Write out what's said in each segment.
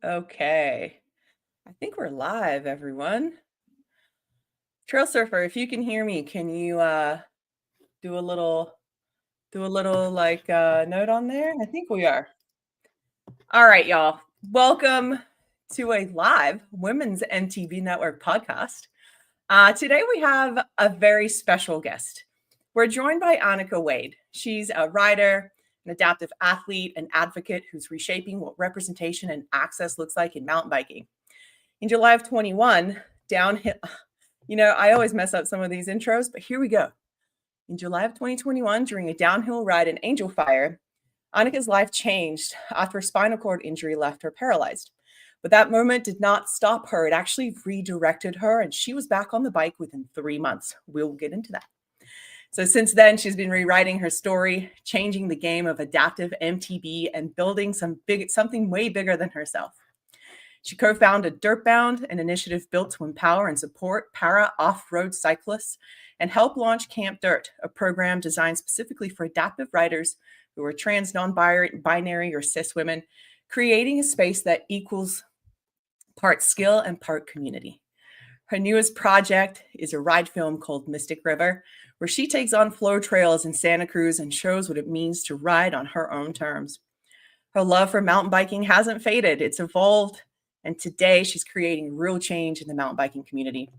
Okay. I think we're live, everyone. Trail Surfer, if you can hear me, can you do a little note on there? I think we are. All right, y'all. Welcome to a live Women's MTV Network podcast. Today we have a very special guest. We're joined by Annijke Wade. She's a writer, an adaptive athlete, an advocate who's reshaping what representation and access looks like in mountain biking. In July of 21, downhill, I always mess up some of these intros, but here we go. In July of 2021, during a downhill ride in Angel Fire, Annike's life changed after a spinal cord injury left her paralyzed. But that moment did not stop her. It actually redirected her, and she was back on the bike within 3 months. We'll get into that. So since then, she's been rewriting her story, changing the game of adaptive MTB, and building something way bigger than herself. She co-founded Dirtbound, an initiative built to empower and support para off-road cyclists, and help launch Camp Dirt, a program designed specifically for adaptive riders who are trans, non-binary, or cis women, creating a space that equals part skill and part community. Her newest project is a ride film called Mystic River, where she takes on flow trails in Santa Cruz and shows what it means to ride on her own terms. Her love for mountain biking hasn't faded. It's evolved. And today she's creating real change in the mountain biking community.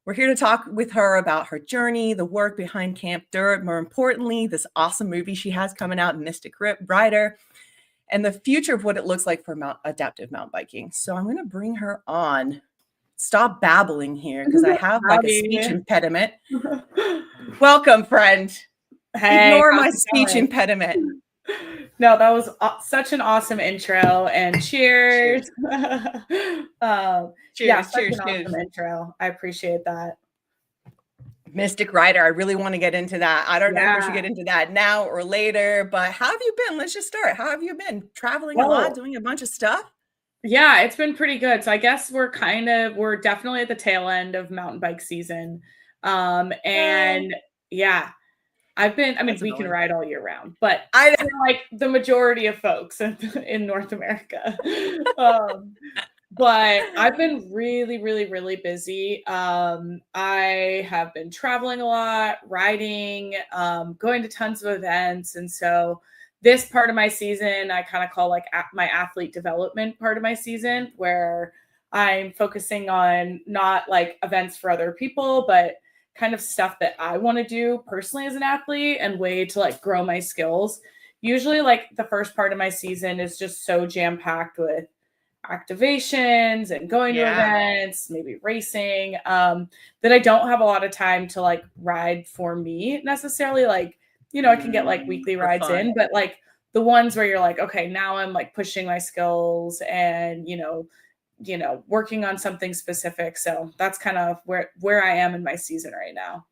We're here to talk with her about her journey, the work behind Camp Dirt, more importantly, this awesome movie she has coming out, Mystic Rider, and the future of what it looks like for adaptive mountain biking. So I'm going to bring her on. Stop babbling here because I have like a speech impediment. Welcome, friend. Hey, ignore my speech impediment. No, that was such an awesome intro, and cheers. Cheers, cheers. Awesome intro. I appreciate that. Mystic Rider, I really want to get into that. I don't know if we should get into that now or later, but how have you been? Let's just start. How have you been? Traveling a lot, doing a bunch of stuff? Yeah, it's been pretty good. So I guess we're definitely at the tail end of mountain bike season. And yeah, we can ride all year round, but I feel like the majority of folks in North America. But I've been really, really, really busy. I have been traveling a lot, riding, going to tons of events. And so this part of my season, I kind of call like my athlete development part of my season, where I'm focusing on not like events for other people, but kind of stuff that I want to do personally as an athlete and way to like grow my skills. Usually like the first part of my season is just so jam-packed with activations and going to events, maybe racing, that I don't have a lot of time to like ride for me necessarily. Like, I can get like weekly rides in, but like the ones where you're like, okay, now I'm like pushing my skills and, working on something specific. So that's kind of where I am in my season right now.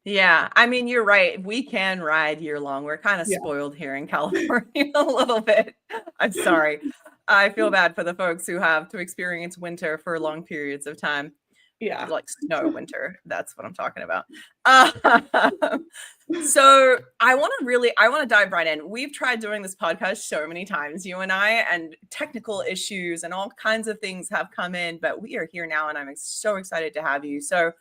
Yeah, I mean, you're right. We can ride year long. We're kind of spoiled here in California a little bit. I'm sorry. I feel bad for the folks who have to experience winter for long periods of time. Yeah. Like snow winter. That's what I'm talking about. So I want to dive right in. We've tried doing this podcast so many times, you and I, and technical issues and all kinds of things have come in, but we are here now and I'm so excited to have you. So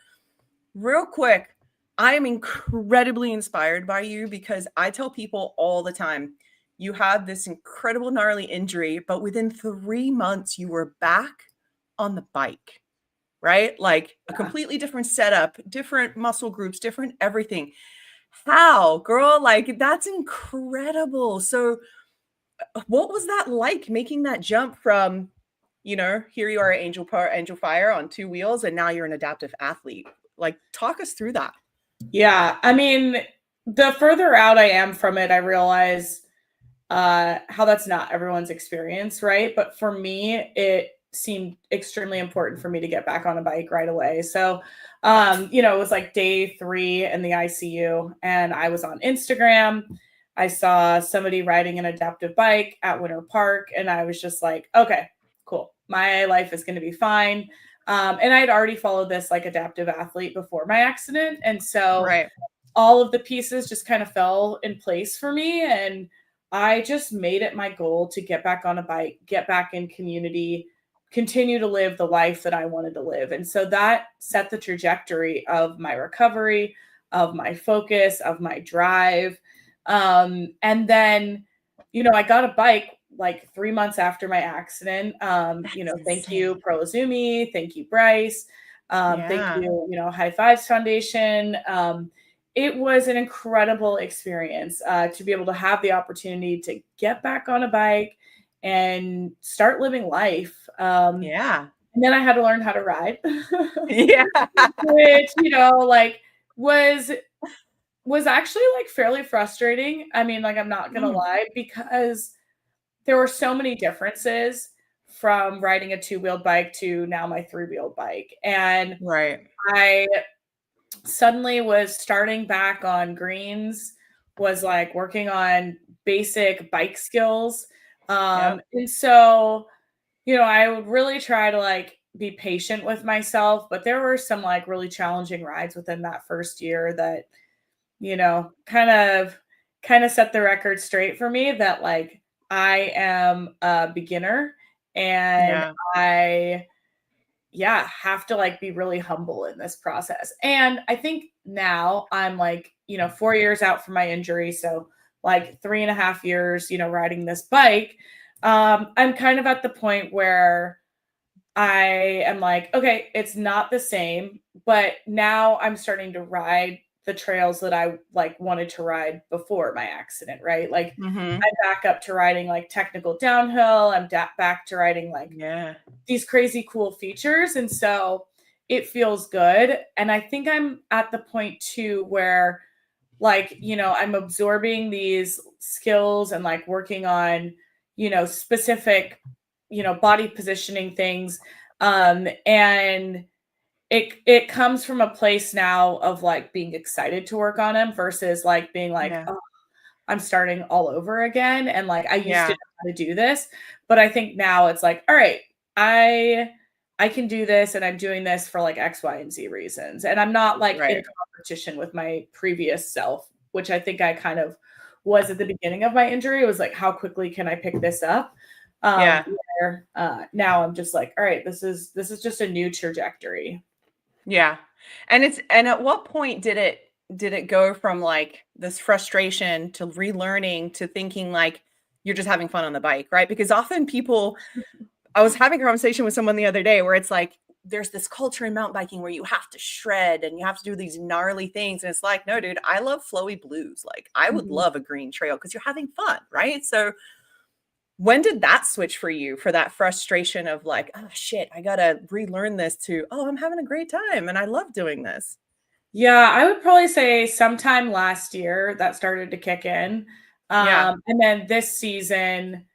real quick, I am incredibly inspired by you because I tell people all the time, you had this incredible gnarly injury, but within 3 months you were back on the bike, right? Like a completely different setup, different muscle groups, different everything. How, girl? Like that's incredible. So what was that like making that jump from, here you are at Angel Fire on 2 wheels and now you're an adaptive athlete. Like talk us through that. Yeah, I mean, the further out I am from it, I realize how that's not everyone's experience, right? But for me, it seemed extremely important for me to get back on a bike right away. So, it was like day 3 in the ICU, and I was on Instagram. I saw somebody riding an adaptive bike at Winter Park, and I was just like, okay, cool. My life is going to be fine. And I had already followed this like adaptive athlete before my accident. And so all of the pieces just kind of fell in place for me. And I just made it my goal to get back on a bike, get back in community, continue to live the life that I wanted to live. And so that set the trajectory of my recovery, of my focus, of my drive. And then, I got a bike like 3 months after my accident. Thank you, Pro Azumi. Thank you, Bryce. Thank you, High Fives Foundation. It was an incredible experience to be able to have the opportunity to get back on a bike and start living life. Yeah. And then I had to learn how to ride, Yeah. which, was actually like fairly frustrating. I mean, like, I'm not going to lie, because there were so many differences from riding a 2-wheeled bike to now my 3-wheeled bike. And Right. I suddenly was starting back on greens, was like working on basic bike skills. And so, I would really try to like be patient with myself, but there were some like really challenging rides within that first year that, kind of set the record straight for me that like I am a beginner, and I have to like be really humble in this process. And I think now I'm like, 4 years out from my injury. So like 3.5 years, riding this bike. I'm kind of at the point where I am like, okay, it's not the same, but now I'm starting to ride the trails that I like wanted to ride before my accident, right? Like I'm back up to riding like technical downhill. I'm back to riding like these crazy cool features. And so it feels good. And I think I'm at the point too where like, I'm absorbing these skills and like working on, specific, body positioning things. And it comes from a place now of like being excited to work on them versus like being like, oh, I'm starting all over again. And like, I used to know how to do this, but I think now it's like, all right, I can do this, and I'm doing this for like X, Y, and Z reasons. And I'm not like in competition with my previous self, which I think I kind of was at the beginning of my injury. It was like, how quickly can I pick this up? Where, now I'm just like, all right, this is just a new trajectory. Yeah. And at what point did it go from like this frustration to relearning to thinking like you're just having fun on the bike, right? Because often I was having a conversation with someone the other day where it's like, there's this culture in mountain biking where you have to shred and you have to do these gnarly things. And it's like, no, dude, I love flowy blues. Like I would love a green trail because you're having fun, right? So when did that switch for you, for that frustration of like, oh shit, I gotta relearn this, to, oh, I'm having a great time and I love doing this? Yeah, I would probably say sometime last year that started to kick in. And then this season,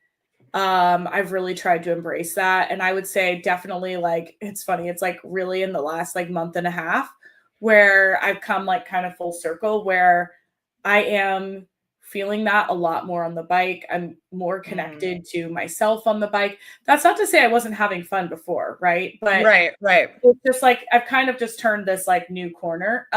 I've really tried to embrace that. And I would say definitely like, it's funny, it's like really in the last like month and a half where I've come like kind of full circle where I am feeling that a lot more on the bike. I'm more connected to myself on the bike. That's not to say I wasn't having fun before, right? But right. it's just like I've kind of just turned this like new corner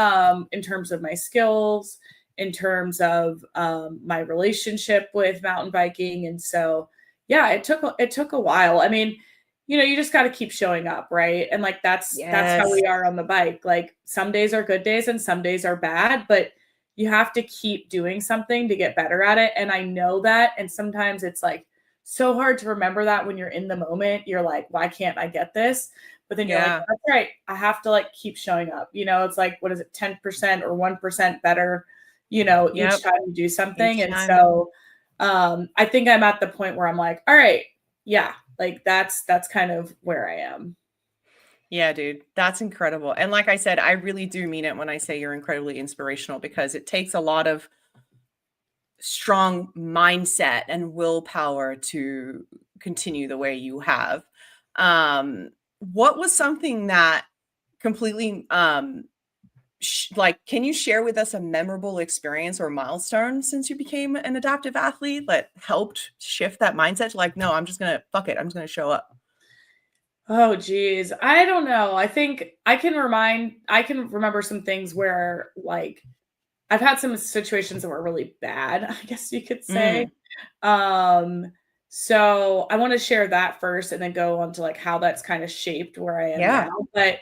in terms of my skills, in terms of my relationship with mountain biking. And so yeah, it took a while. I mean, you just got to keep showing up, right? And like that's how we are on the bike. Like some days are good days and some days are bad, but you have to keep doing something to get better at it. And I know that. And sometimes it's like so hard to remember that when you're in the moment. You're like, why can't I get this? But then you're like, that's right, I have to like keep showing up. It's like, what is it, 10% or 1% better, each time you do something. And so I think I'm at the point where I'm like, all right, yeah, like that's kind of where I am. Yeah, dude, that's incredible. And like I said, I really do mean it when I say you're incredibly inspirational, because it takes a lot of strong mindset and willpower to continue the way you have. What was something that completely like, can you share with us a memorable experience or milestone since you became an adaptive athlete that helped shift that mindset to like, no, I'm just gonna fuck it, I'm just gonna show up? Oh geez, I don't know. I think I can remember some things where like I've had some situations that were really bad, I guess you could say. Um So I want to share that first and then go on to like how that's kind of shaped where I am now. But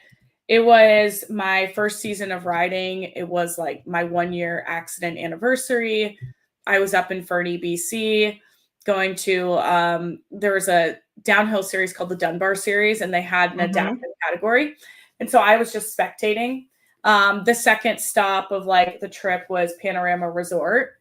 it was my first season of riding. It was like my 1-year accident anniversary. I was up in Fernie, BC, going to there was a downhill series called the Dunbar Series, and they had an adaptive category. And so I was just spectating. The second stop of like the trip was Panorama Resort.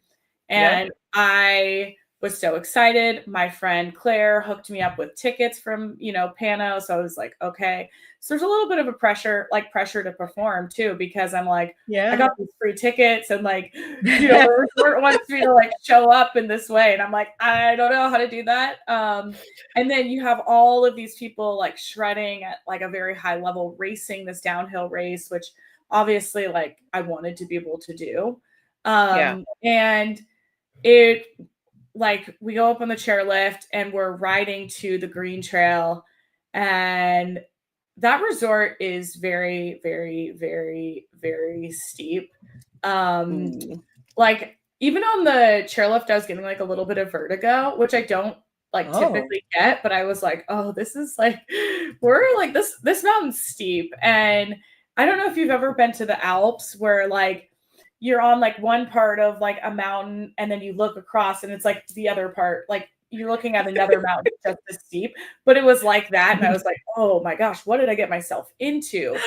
And I was so excited. My friend Claire hooked me up with tickets from, Pano. So I was like, okay. So there's a little bit of a pressure to perform too, because I'm like, I got these free tickets and like, the resort wants me to like show up in this way. And I'm like, I don't know how to do that. And then you have all of these people like shredding at like a very high level, racing this downhill race, which obviously like I wanted to be able to do. And it like we go up on the chairlift and we're riding to the green trail, and that resort is very, very, very, very steep. Like even on the chairlift, I was getting like a little bit of vertigo, which I don't like typically get, but I was like, oh, this is like, we're like this mountain's steep. And I don't know if you've ever been to the Alps where like you're on like one part of like a mountain and then you look across and it's like the other part, like you're looking at another mountain just as steep, but it was like that. And I was like, oh my gosh, what did I get myself into?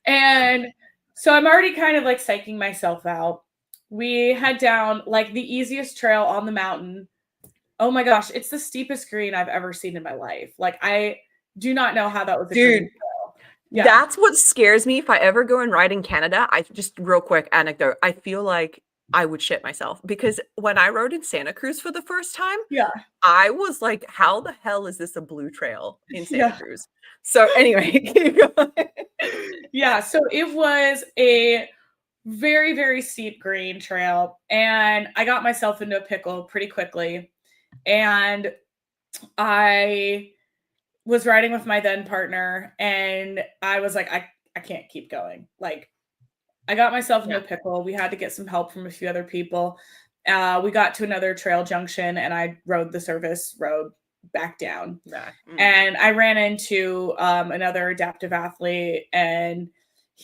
And so I'm already kind of like psyching myself out. We head down like the easiest trail on the mountain. Oh my gosh, it's the steepest green I've ever seen in my life. Like I do not know how that was a green trail. Yeah. That's what scares me. If I ever go and ride in Canada, I just real quick anecdote, I feel like I would shit myself because when I rode in Santa Cruz for the first time, I was like, how the hell is this a blue trail in Santa Cruz? So anyway, keep going. So it was a very, very steep green trail, and I got myself into a pickle pretty quickly. And I was riding with my then partner, and I was like, I can't keep going. Like, I got myself into a pickle. We had to get some help from a few other people. We got to another trail junction, and I rode the service road back down. And I ran into another adaptive athlete, and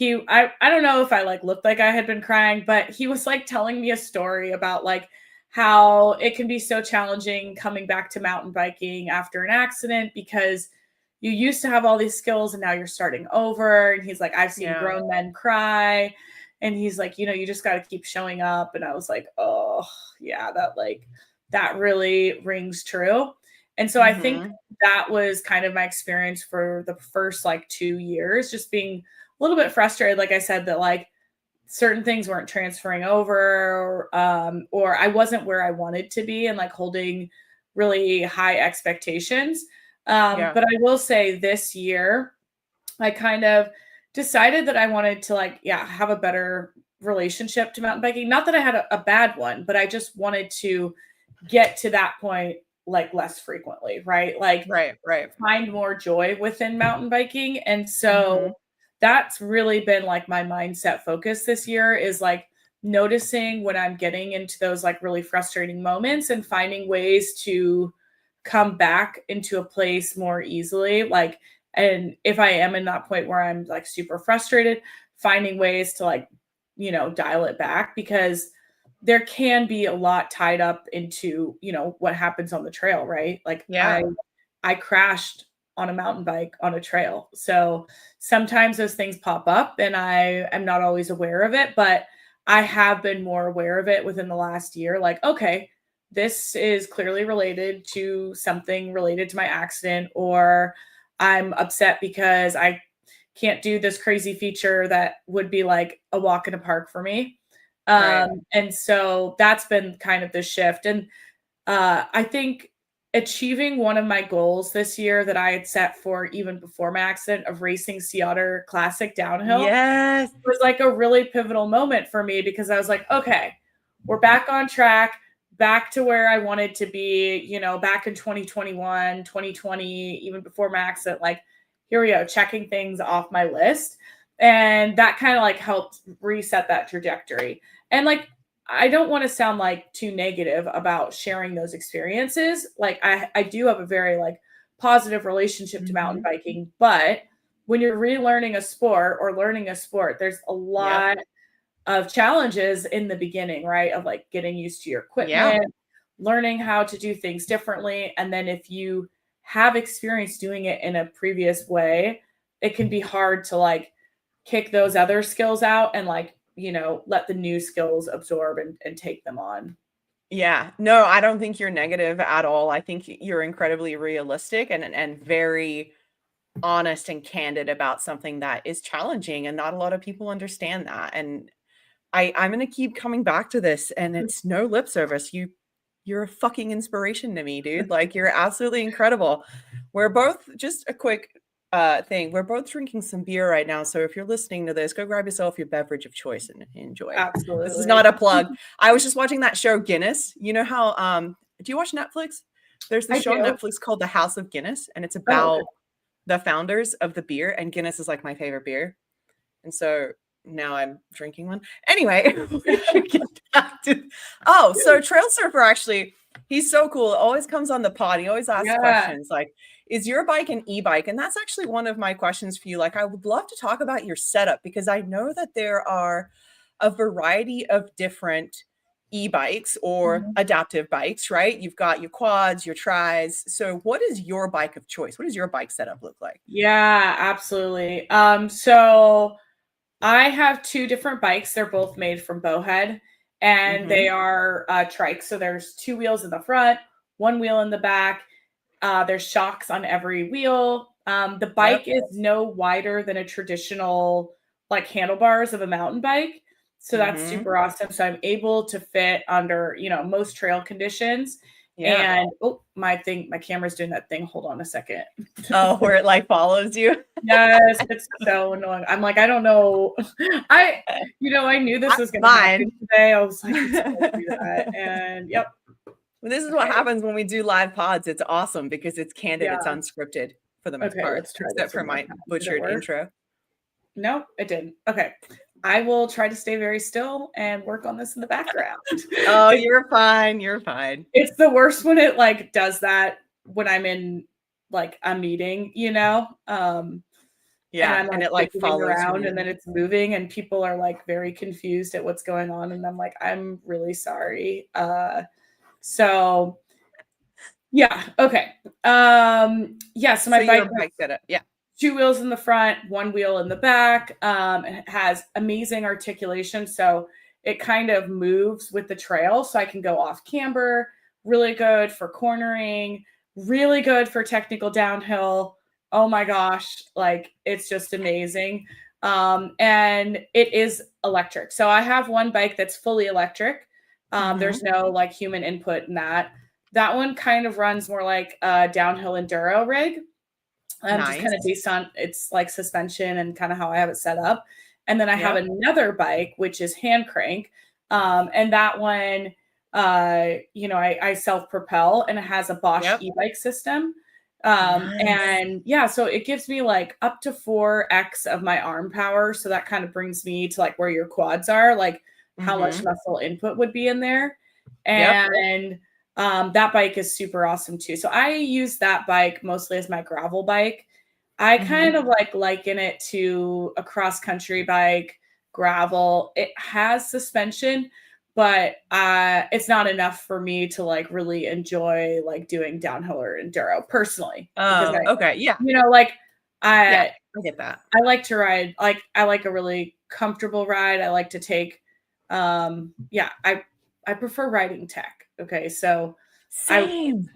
I don't know if I like looked like I had been crying, but he was like telling me a story about like how it can be so challenging coming back to mountain biking after an accident because you used to have all these skills and now you're starting over. And he's like, I've seen grown men cry. And he's like, you just got to keep showing up. And I was like, oh yeah, that really rings true. And so I think that was kind of my experience for the first like 2 years, just being a little bit frustrated. Like I said, that like certain things weren't transferring over, or I wasn't where I wanted to be and like holding really high expectations. But I will say this year, I kind of decided that I wanted to like, have a better relationship to mountain biking. Not that I had a bad one, but I just wanted to get to that point like less frequently, right? Like find more joy within mountain biking. And so that's really been like my mindset focus this year is like noticing when I'm getting into those like really frustrating moments and finding ways to come back into a place more easily. Like, and if I am in that point where I'm like super frustrated, finding ways to like, dial it back, because there can be a lot tied up into, what happens on the trail, right? Like I crashed on a mountain bike on a trail. So sometimes those things pop up and I am not always aware of it, but I have been more aware of it within the last year. Like, okay, this is clearly related to something related to my accident, or I'm upset because I can't do this crazy feature that would be like a walk in a park for me. And so that's been kind of the shift. And I think achieving one of my goals this year that I had set for even before my accident of racing Sea Otter Classic downhill was like a really pivotal moment for me, because I was like, okay, we're back on track, back to where I wanted to be, back in 2021, 2020, even before my accident. Like, here we go, checking things off my list. And that kind of like helped reset that trajectory. And like, I don't want to sound like too negative about sharing those experiences. Like I do have a very like positive relationship to mountain biking, but when you're relearning a sport or learning a sport, there's a lot of challenges in the beginning, right? Of like getting used to your Yeah. equipment, learning how to do things differently. And then if you have experience doing it in a previous way, it can be hard to like kick those other skills out and like, let the new skills absorb and take them on. Yeah. No, I don't think you're negative at all. I think you're incredibly realistic and very honest and candid about something that is challenging, and not a lot of people understand that. And I'm gonna keep coming back to this, and it's no lip service. You're a fucking inspiration to me, dude. Like, you're absolutely incredible. We're both, just a quick thing. We're both drinking some beer right now. So if you're listening to this, go grab yourself your beverage of choice and enjoy. Absolutely. This is not a plug. I was just watching that show Guinness. You know how do you watch Netflix? There's this show on Netflix called The House of Guinness, and it's about the founders of the beer, and Guinness is like my favorite beer. And so now I'm drinking one. Anyway, we should get back to so Trail Surfer, actually, he's so cool. It always comes on the pod. He always asks questions like, is your bike an e-bike? And that's actually one of my questions for you. Like, I would love to talk about your setup, because I know that there are a variety of different e-bikes or adaptive bikes, right? You've got your quads, your tris. So what is your bike of choice? What does your bike setup look like? Yeah, absolutely. So I have two different bikes. They're both made from Bowhead, and they are trikes. So there's two wheels in the front, one wheel in the back. There's shocks on every wheel. The bike is no wider than a traditional like handlebars of a mountain bike. So that's super awesome. So I'm able to fit under, most trail conditions. And my camera's doing that thing. Hold on a second. Oh, where it like follows you? Yes, it's so annoying. I'm like, I don't know. I knew this was gonna happen today. I was like, it's gonna do that. And Well, this is what happens when we do live pods. It's awesome because it's candid, it's unscripted for the most part. Let's try except for my butchered intro. No, it didn't. Okay. I will try to stay very still and work on this in the background. Oh, you're fine. You're fine. It's the worst when it like does that when I'm in like a meeting, Yeah, and I'm like, it like follows around and then it's moving and people are like very confused at what's going on, and I'm like, I'm really sorry. So yeah, okay. So my bike setup. Yeah. Two wheels in the front, one wheel in the back. It has amazing articulation, so it kind of moves with the trail, so I can go off camber. Really good for cornering, really good for technical downhill. Oh my gosh, like it's just amazing. And it is electric. So I have one bike that's fully electric. There's no like human input in that. That one kind of runs more like a downhill enduro rig. Just kind of based on its like suspension and kind of how I have it set up. And then I have another bike, which is hand crank. And that one, I self-propel, and it has a Bosch e-bike system. And so it gives me like up to 4x of my arm power. So that kind of brings me to like where your quads are, like how much muscle input would be in there. And that bike is super awesome too. So I use that bike mostly as my gravel bike. I kind of like liken it to a cross country bike, gravel. It has suspension, but it's not enough for me to like really enjoy like doing downhill or enduro personally. Oh, okay. Yeah. I get that. I like to ride. Like I like a really comfortable ride. I like to take, I prefer riding tech. Okay. So same.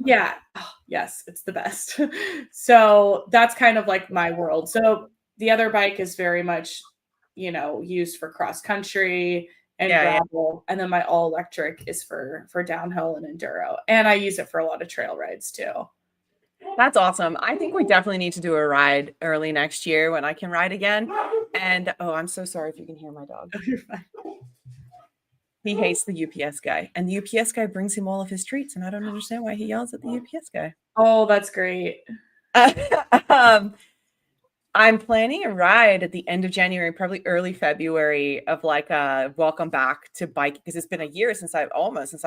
Yes, it's the best. So that's kind of like my world. So the other bike is very much, used for cross country and gravel. And then my all electric is for downhill and enduro. And I use it for a lot of trail rides too. That's awesome. I think we definitely need to do a ride early next year when I can ride again. And I'm so sorry if you can hear my dog. You're fine. He hates the UPS guy, and the UPS guy brings him all of his treats, and I don't understand why he yells at the UPS guy. Oh, that's great. I'm planning a ride at the end of January, probably early February, of like a welcome back to bike, because it's been a year since I've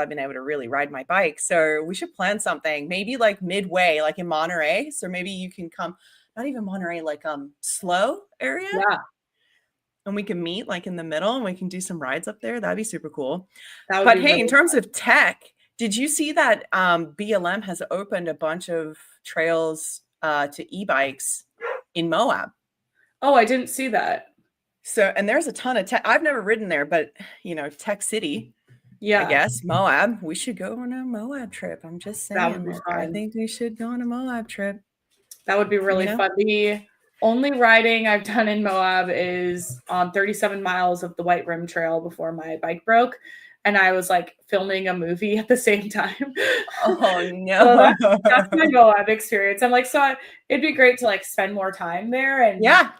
been able to really ride my bike. So we should plan something, maybe like midway, like in Monterey. So maybe you can come, not even Monterey, like Slow area, Yeah, and we can meet like in the middle and we can do some rides up there. That'd be super cool. that would But be hey, in really terms fun. of tech, did you see that BLM has opened a bunch of trails to e-bikes in Moab? Oh, I didn't see that. So, and there's a ton of tech. I've never ridden there, but Tech City, I Yeah, guess, Moab. We should go on a Moab trip. I'm just that would saying, be like, I fun. think we should go on a Moab trip, That would be you really know? fun. The only riding I've done in Moab is on 37 miles of the White Rim Trail before my bike broke. And I was like filming a movie at the same time. Oh So no. that's my Moab experience. I'm like, it'd be great to like spend more time there, and Yeah.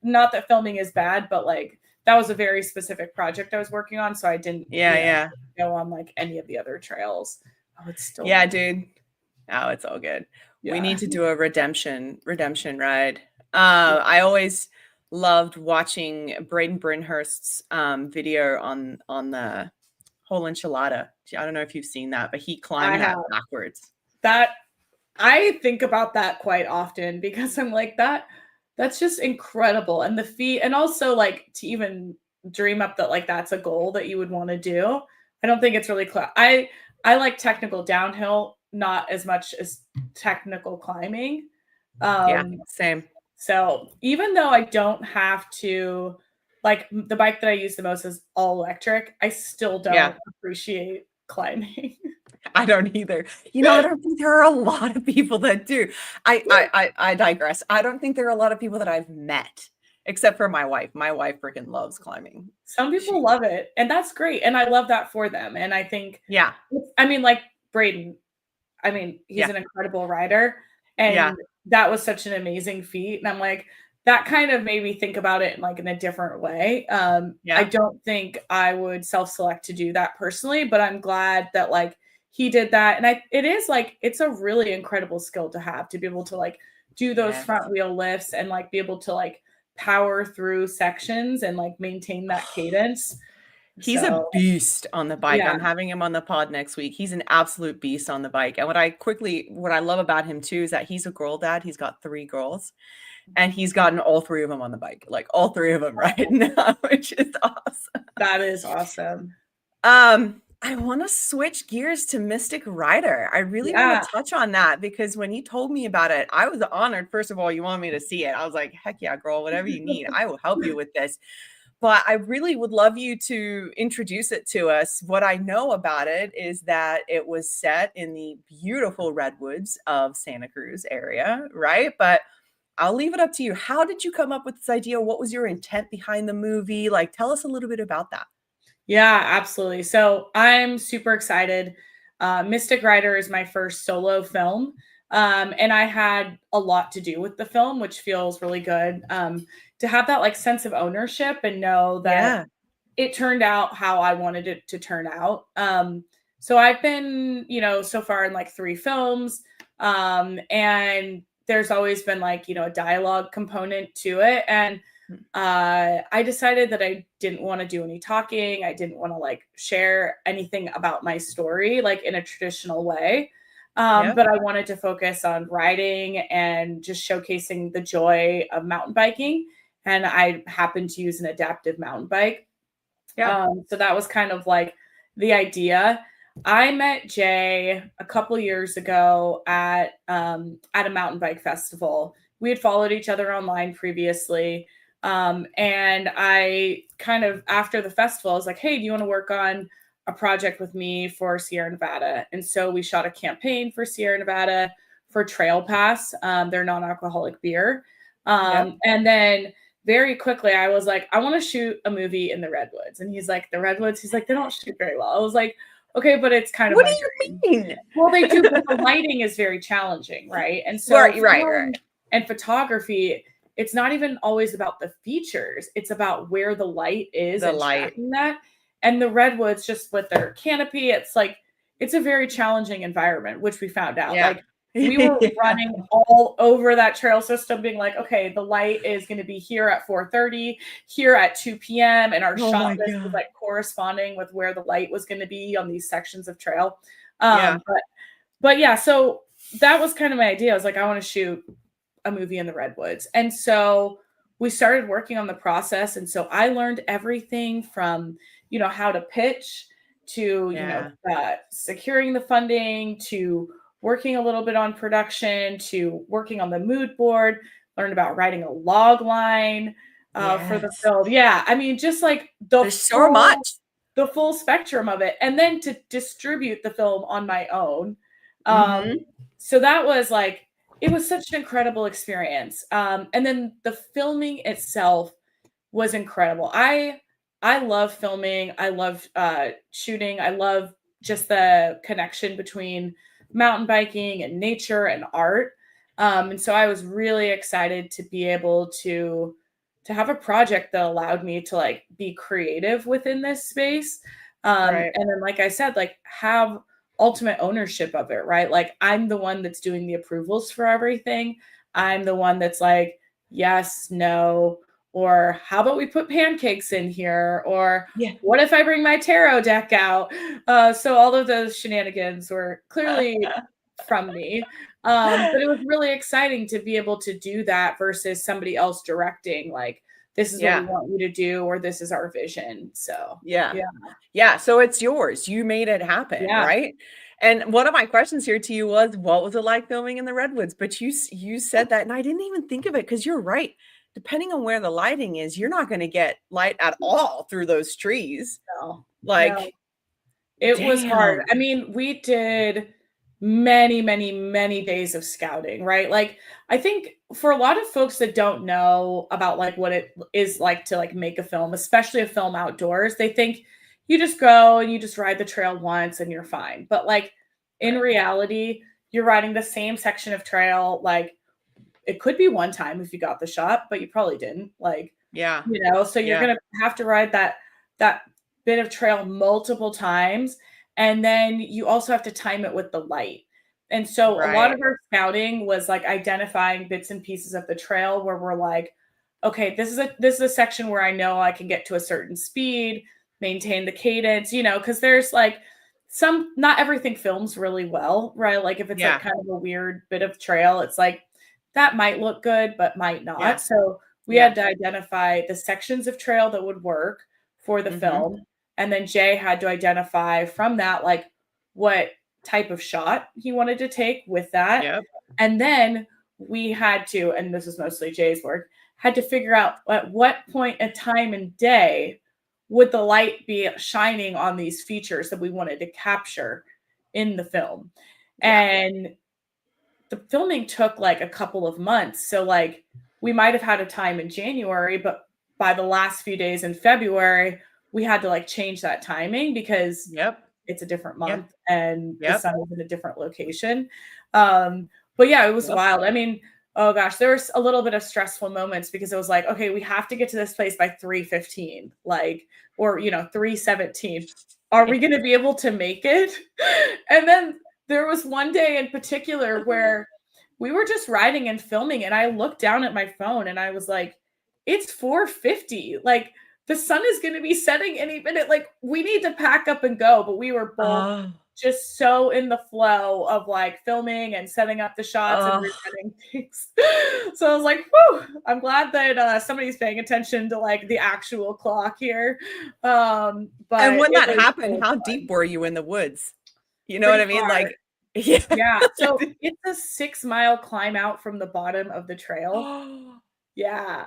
not that filming is bad, but like that was a very specific project I was working on. So I didn't, Yeah, yeah. go on like any of the other trails. Oh, it's still Yeah, dude. Oh, it's all good. We yeah. need to do a redemption ride. I always loved watching Braden Brinhurst's video on the whole enchilada. I don't know if you've seen that, but he I climbed that have backwards. that. I think about that quite often because I'm like that's just incredible. And the feat, and also like to even dream up that like that's a goal that you would want to do. I don't think it's really I like technical downhill, not as much as technical climbing. Yeah, Um same. so even though I don't have to, like, the bike that I use the most is all electric, I still Yeah, don't appreciate climbing. I don't either. I don't think there are a lot of people that do. I digress. I don't think there are a lot of people that I've met, except for my wife. My wife freaking loves climbing. Some people She, love it, and that's great, and I love that for them, and I think yeah, I mean, like, Braden, I mean, he's yeah, an incredible rider, yeah, and that was such an amazing feat, and I'm like, that kind of made me think about it, like, in a different way. I yeah. don't think I would self-select to do that personally, but I'm glad that, like, he did that, and it is, like, it's a really incredible skill to have, to be able to, like, do those Yes. front wheel lifts and, like, be able to, like, power through sections and, like, maintain that cadence. He's a So, beast on the bike. yeah. I'm having him on the pod next week. He's an absolute beast on the bike. And what I love about him too is that he's a girl dad. He's got 3 girls and he's gotten all 3 of them on the bike, like all 3 of them right now, which is awesome. That is awesome. I want to switch gears to Mystic Rider. I really want Yeah. to touch on that because when you told me about it, I was honored. First of all, you want me to see it. I was like, heck yeah, girl, whatever you need, I will help you with this. But I really would love you to introduce it to us. What I know about it is that it was set in the beautiful redwoods of Santa Cruz area, right? But I'll leave it up to you. How did you come up with this idea? What was your intent behind the movie? Like, tell us a little bit about that. Yeah, absolutely. So I'm super excited. Mystic Rider is my first solo film. And I had a lot to do with the film, which feels really good. To have that like sense of ownership and know that Yeah. it turned out how I wanted it to turn out. So I've been, so far in like 3 films. And there's always been like, a dialogue component to it. And I decided that I didn't want to do any talking. I didn't want to like share anything about my story, like in a traditional way. Yeah. But I wanted to focus on riding and just showcasing the joy of mountain biking. And I happened to use an adaptive mountain bike. Yeah. So that was kind of like the idea. I met Jay a couple years ago at a mountain bike festival. We had followed each other online previously. And I kind of, after the festival, I was like, hey, do you want to work on a project with me for Sierra Nevada? And so we shot a campaign for Sierra Nevada for Trail Pass, their non-alcoholic beer. Yep. And then very quickly, I was like, I want to shoot a movie in the Redwoods. And he's like, the Redwoods? He's like, they don't shoot very well. I was like, okay, but it's kind of What my do you dream. mean? Well, they do, but the lighting is very challenging, right? And so Right. and photography, it's not even always about the features. It's about where the light is The and light. tracking that. And the redwoods, just with their canopy, it's like it's a very challenging environment, which we found out. Yeah. Like We were running all over that trail system, being like, okay, the light is going to be here at 4:30, here at 2 p.m. And our Oh shot my list was God. like corresponding with where the light was going to be on these sections of trail. Yeah. But yeah, so that was kind of my idea. I was like, I want to shoot a movie in the Redwoods. And so we started working on the process. And so I learned everything from, how to pitch to, Yeah. securing the funding to working a little bit on production to working on the mood board, learned about writing a log line for the Yes. film. Yeah. I mean, just like There's so much. the full spectrum of it. And then to distribute the film on my own. Mhm. So that was like, it was such an incredible experience. And then the filming itself was incredible. I love filming. I love shooting. I love just the connection between mountain biking and nature and art. And so I was really excited to be able to have a project that allowed me to like be creative within this space. Right. And then, like I said, like have ultimate ownership of it, right? Like I'm the one that's doing the approvals for everything. I'm the one that's like, yes, no, or how about we put pancakes in here? Or Yeah. what if I bring my tarot deck out? So all of those shenanigans were clearly from me. But it was really exciting to be able to do that versus somebody else directing, like, this is what we Yeah. want you to do, or this is our vision. So Yeah. yeah. Yeah. So it's yours. You made it happen, Yeah. right? And one of my questions here to you was, what was it like filming in the Redwoods? But you said that, and I didn't even think of it because you're right. Depending on where the lighting is, you're not going to get light at all through those trees. No, no. Like, It was hard. damn. I mean, we did many, many, many days of scouting, right? Like, I think for a lot of folks that don't know about like what it is like to like make a film, especially a film outdoors, they think you just go and you just ride the trail once and you're fine. But like in Right. reality, you're riding the same section of trail. Like it could be one time if you got the shot, but you probably didn't. Like, Yeah. so you're Yeah. gonna have to ride that bit of trail multiple times, and then you also have to time it with the light. And so a lot Right. of our scouting was like identifying bits and pieces of the trail where we're like, okay, this is a section where I know I can get to a certain speed, maintain the cadence, because there's like not everything films really well, right? Like if it's like Yeah. kind of a weird bit of trail, it's like that might look good, but might Yeah. not. So we Yeah. had to identify the sections of trail that would work for the Mhm. film. And then Jay had to identify from that, like what type of shot he wanted to take with that. Yep. And then we had to, and this is mostly Jay's work, had to figure out at what point in time and day would the light be shining on these features that we wanted to capture in the film. Yeah. And the filming took like a couple of months. So like we might have had a time in January, but by the last few days in February, we had to like change that timing because Yep. it's a different Yeah. month and the Yep. sun is in a different location. But yeah, it was Yep. wild. I mean, oh gosh, there was a little bit of stressful moments because it was like, okay, we have to get to this place by 3:15, like, or 3:17. Are we going to be able to make it? And then there was one day in particular where we were just riding and filming, and I looked down at my phone and I was like, it's 4:50. Like the sun is going to be setting any minute. Like we need to pack up and go. But we were both Oh. just so in the flow of like filming and setting up the shots and Oh. rewriting things. So I was like, whew, I'm glad that somebody's paying attention to like the actual clock here. But And when it that was happened, how deep were you in the woods? You know what pretty I mean? far. Like, yeah. Yeah. So it's a 6-mile climb out from the bottom of the trail. Yeah.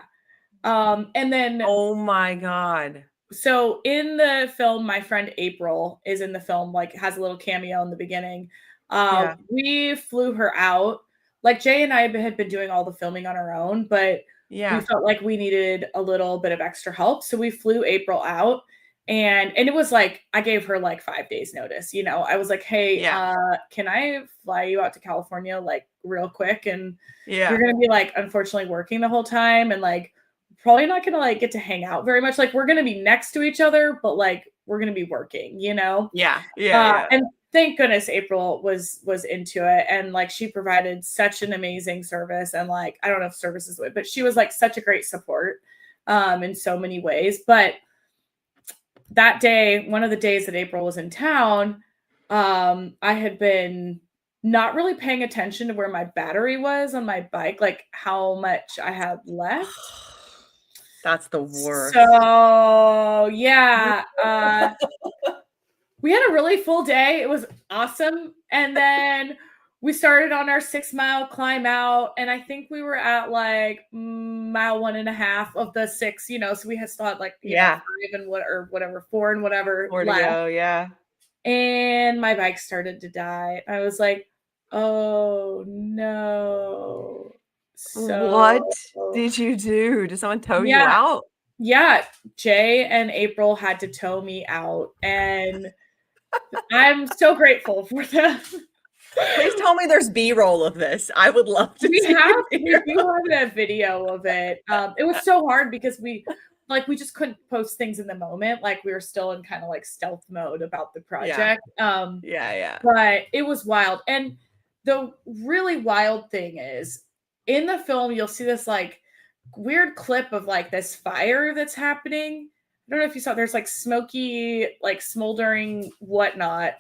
And then Oh my God. so in the film, my friend April is in the film, like has a little cameo in the beginning. Yeah. We flew her out. Like Jay and I had been doing all the filming on our own, but we Yeah. felt like we needed a little bit of extra help. So we flew April out. And it was like I gave her like 5 days notice. I was like, hey, Yeah. can I fly you out to California like real quick? And you're Yeah. gonna be like unfortunately working the whole time and like probably not gonna like get to hang out very much. Like we're gonna be next to each other, but like we're gonna be working. Yeah. Yeah. Yeah. And thank goodness April was into it, and like she provided such an amazing service, and like I don't know if service is the way, but she was like such a great support in so many ways. But that day, one of the days that April was in town, I had been not really paying attention to where my battery was on my bike, like how much I had left. That's the worst. So yeah, we had a really full day. It was awesome. And then we started on our 6-mile climb out. And I think we were at like mile 1.5 of the 6, so we had still had like, know, 5 and whatever, 4 and whatever 4 to left. go, yeah. And my bike started to die. I was like, oh no. So what did you do? Did someone tow you out? Yeah. Jay and April had to tow me out. And I'm so grateful for them. Please tell me there's B-roll of this. I would love to see. We do have a video of it. It was so hard because we just couldn't post things in the moment. Like we were still in kind of like stealth mode about the project. Yeah. But it was wild. And the really wild thing is in the film, you'll see this like weird clip of like this fire that's happening. I don't know if you saw, there's like smoky, like smoldering whatnot.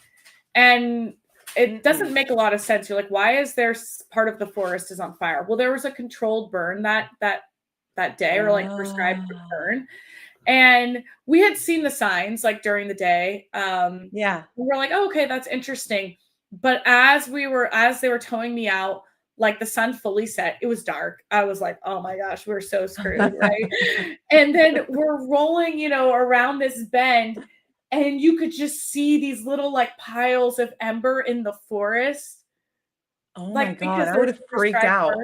And it doesn't make a lot of sense. You're like, why is there part of the forest is on fire? Well, there was a controlled burn that day, or like prescribed for burn. And we had seen the signs like during the day. We were like, oh, okay, that's interesting. But as they were towing me out, like the sun fully set, it was dark. I was like, oh my gosh, we're so screwed, right? And then we're rolling, around this bend, and you could just see these little like piles of ember in the forest. Oh my God, I would have freaked out.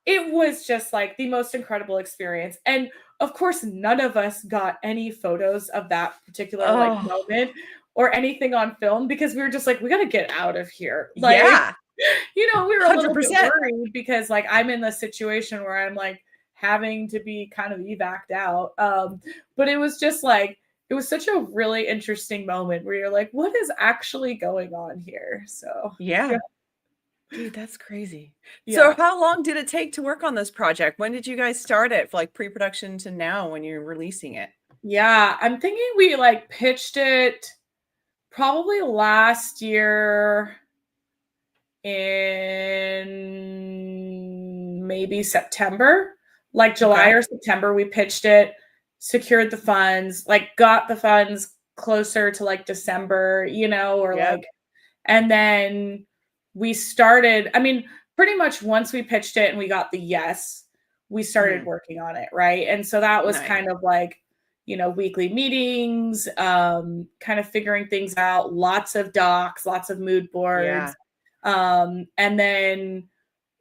It was just like the most incredible experience. And of course, none of us got any photos of that particular like moment or anything on film, because we were just like, we got to get out of here. Like, we were a little bit worried because like I'm in the situation where I'm like having to be kind of evac'd out. But it was just like, it was such a really interesting moment where you're like, what is actually going on here? So yeah. Dude, that's crazy. So how long did it take to work on this project? When did you guys start it, like pre-production to now when you're releasing it? Yeah, I'm thinking we like pitched it probably last year in maybe September, like July or September. We pitched it, secured the funds, like got the funds closer to like December, like, and then we started, pretty much once we pitched it and we got the yes, we started working on it. Right. And so that was kind of like, weekly meetings, kind of figuring things out, lots of docs, lots of mood boards. And then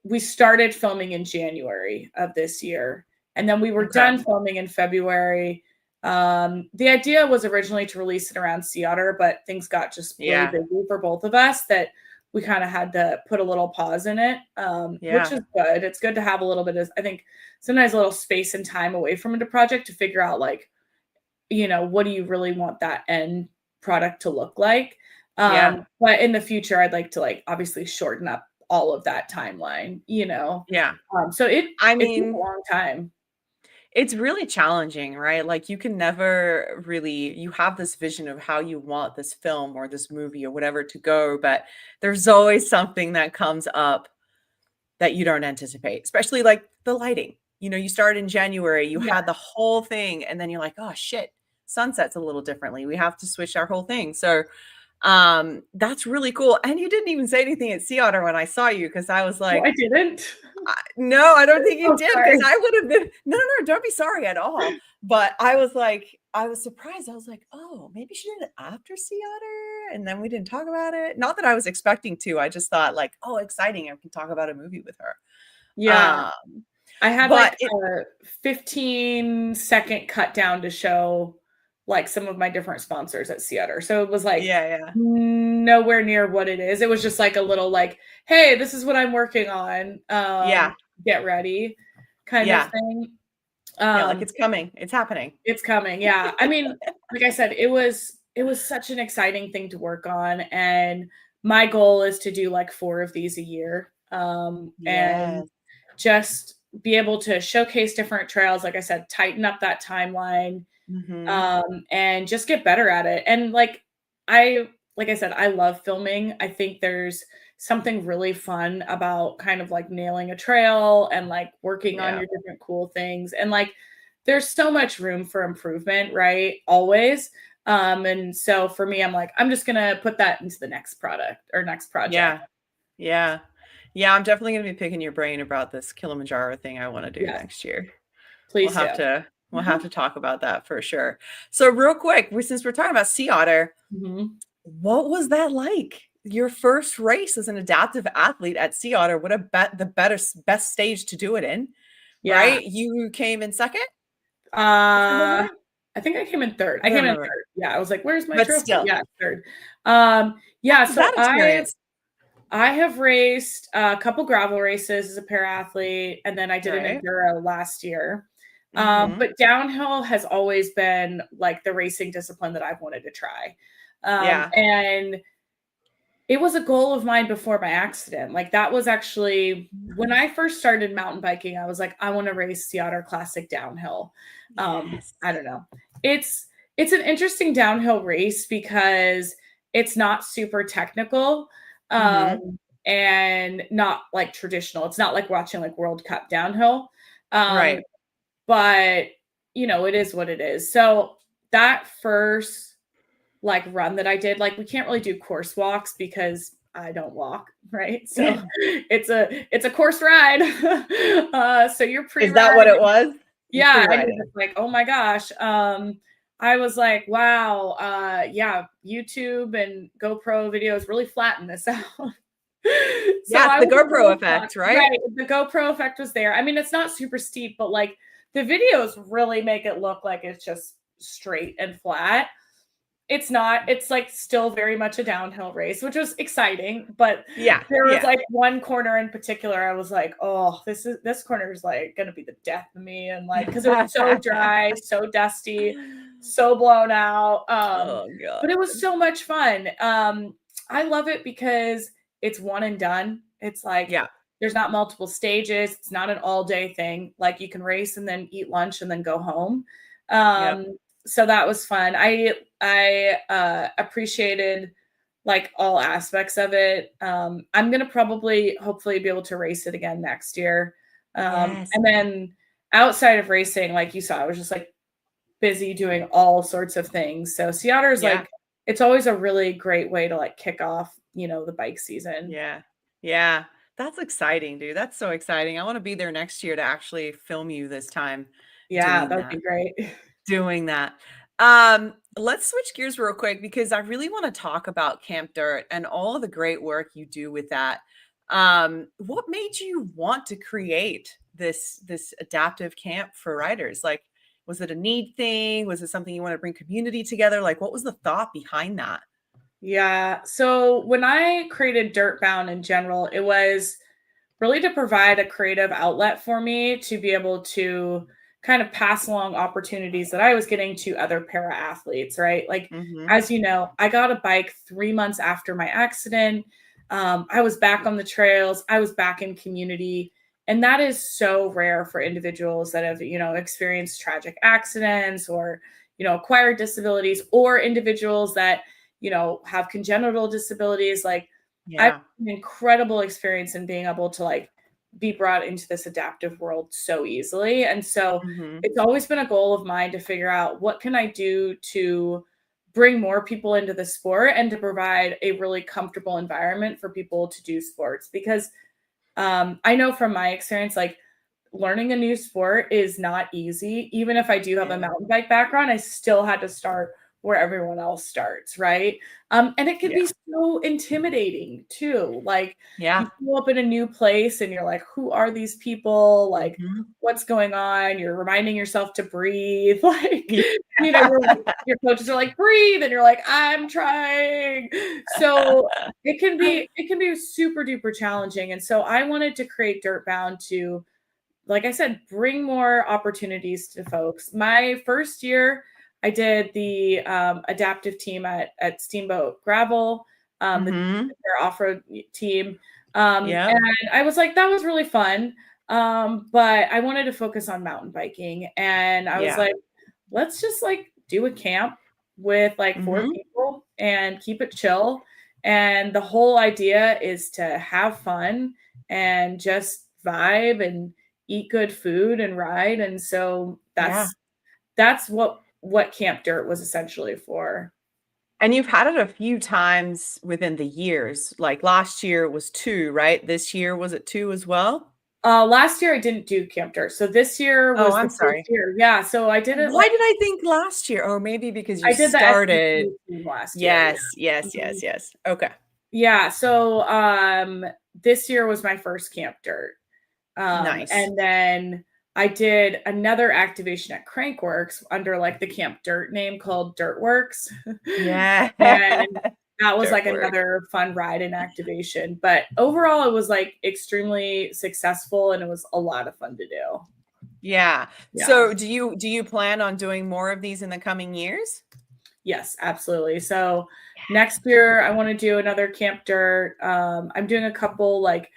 we started filming in January of this year. And then we were done filming in February. The idea was originally to release it around Sea Otter, but things got just really busy for both of us that we kind of had to put a little pause in it, which is good. It's good to have a little bit of, I think sometimes a little space and time away from a project to figure out like, what do you really want that end product to look like? But in the future, I'd like to like obviously shorten up all of that timeline, so it took a long time. It's really challenging, right? Like you can never really, you have this vision of how you want this film or this movie or whatever to go, but there's always something that comes up that you don't anticipate, especially like the lighting. You start in January, you had the whole thing, and then you're like, oh shit, sunset's a little differently. We have to switch our whole thing. So that's really cool. And you didn't even say anything at Sea Otter when I saw you, because I was like, I didn't. No, I don't think you did, because I would have been no, don't be sorry at all. But I was surprised. I was like, oh, maybe she did it after Sea Otter, and then we didn't talk about it. Not that I was expecting to. I just thought like, oh, exciting, I can talk about a movie with her. I had like a 15-second cut down to show like some of my different sponsors at Sea Otter. So it was like nowhere near what it is. It was just like a little like, hey, this is what I'm working on. Get ready kind of thing. Like it's coming. It's happening. It's coming. Yeah. Like I said, it was it was such an exciting thing to work on. And my goal is to do like 4 of these a year. And Yes. just be able to showcase different trails. Like I said, tighten up that timeline, Mm-hmm. and just get better at it. And like I said, I love filming. I think there's something really fun about kind of like nailing a trail and like working on Yeah. your different cool things. And like there's so much room for improvement, right? Always. And so for me, I'm like, I'm just gonna put that into the next product or next project. Yeah. Yeah. Yeah. I'm definitely going to be picking your brain about this Kilimanjaro thing I want to do Yes, next year. We'll please do. have to we'll have to talk about that for sure. So real quick, since we're talking about sea otter, Mhm. what was that like? Your first race as an adaptive athlete at Sea Otter would have bet the best stage to do it in, Yeah. right? You came in second, if I remember Uh, right. I think I came in third. I I don't came in remember, third. Yeah, I was like, "Where's my but trophy?" still, Yeah, third. how Yeah, was so that I experience? I have raced a couple gravel races as a para athlete, and then I did an Right. enduro last year. Mm-hmm. But downhill has always been like the racing discipline that I've wanted to try. Yeah. And it was a goal of mine before my accident. Like that was actually when I first started mountain biking, I was like, I want to race the Otter Classic downhill. Yes. I don't know. It's it's an interesting downhill race because it's not super technical, Mm-hmm. and not like traditional. It's not like watching like World Cup downhill. Um, Right. but it is what it is. So that first like run that I did, like we can't really do course walks because I don't walk, right? So it's a course ride. So you're Is that what pre-ride. it was? You Yeah, and you're pre-riding. just like, oh my gosh. I was like, wow, yeah, YouTube and GoPro videos really flatten this out. So Yeah, it's I the was a GoPro little shocked. effect, right? Right. The GoPro effect was there. I mean, it's not super steep, but like the videos really make it look like it's just straight and flat. It's not. It's like still very much a downhill race, which was exciting. But Yeah. there was Yeah. like one corner in particular, I was like, oh, this corner is like gonna be the death of me. And like, because it was so dry, so dusty, so blown out. Oh But it god. was so much fun. I love it because it's one and done. It's like Yeah. there's not multiple stages. It's not an all day thing. Like you can race and then eat lunch and then go home. Yep. So that was fun. I appreciated like all aspects of it. I'm gonna probably hopefully be able to race it again next year. Yes. And then outside of racing, like you saw, I was just like busy doing all sorts of things. So Sea Otter is Yeah. like it's always a really great way to like kick off, the bike season. Yeah. Yeah. That's exciting, dude. That's so exciting. I want to be there next year to actually film you this time Yeah, doing that would that. be great. Doing that. Let's switch gears real quick because I really want to talk about Camp Dirt and all of the great work you do with that. What made you want to create this adaptive camp for riders? Like, was it a need thing? Was it something you want to bring community together? Like, what was the thought behind that? Yeah. So when I created Dirtbound in general, it was really to provide a creative outlet for me to be able to kind of pass along opportunities that I was getting to other para athletes, right? Like, Mm-hmm. as you know, I got a bike 3 months after my accident. I was back on the trails, I was back in community. And that is so rare for individuals that have, experienced tragic accidents or, acquired disabilities or individuals that, have congenital disabilities. Like, I Yeah. an incredible experience in being able to like be brought into this adaptive world so easily. And so Mm-hmm. it's always been a goal of mine to figure out what can I do to bring more people into the sport and to provide a really comfortable environment for people to do sports because I know from my experience like learning a new sport is not easy. Even if I do have a Yeah. mountain bike background, I still had to start where everyone else starts, right? And it can be Yeah. so intimidating too. Like you Yeah. show up in a new place and you're like, who are these people? Like, Mm-hmm. what's going on? You're reminding yourself to breathe. Like, Yeah. your coaches are like, breathe, and you're like, I'm trying. So it can be super duper challenging. And so I wanted to create Dirtbound to, like I said, bring more opportunities to folks. My first year, I did the adaptive team at Steamboat Gravel, Mm-hmm. their off-road team. Yeah. And I was like, that was really fun. But I wanted to focus on mountain biking. And I was Yeah. like, let's just like do a camp with like 4 Mm-hmm. people and keep it chill. And the whole idea is to have fun and just vibe and eat good food and ride. And so Yeah. that's what Camp Dirt was essentially for. And you've had it a few times within the years. Like last year it was 2, right? This year was it 2 as well? Last year I didn't do Camp Dirt. So this year Oh, was the I'm first sorry. year. Yeah. So I did it Why like did I think last year? Oh, maybe because you I did the started. SCC team last year. Yes, yes, Yeah. yes, yes. Okay. Yeah. So this year was my first Camp Dirt. Nice. And then I did another activation at Crankworks under like the Camp Dirt name called Dirtworks. Yeah. And that was Dirt like work. another fun ride and activation. But overall, it was like extremely successful and it was a lot of fun to do. Yeah. Yeah. So do you plan on doing more of these in the coming years? Yes, absolutely. So next year, I want to do another Camp Dirt. I'm doing a couple like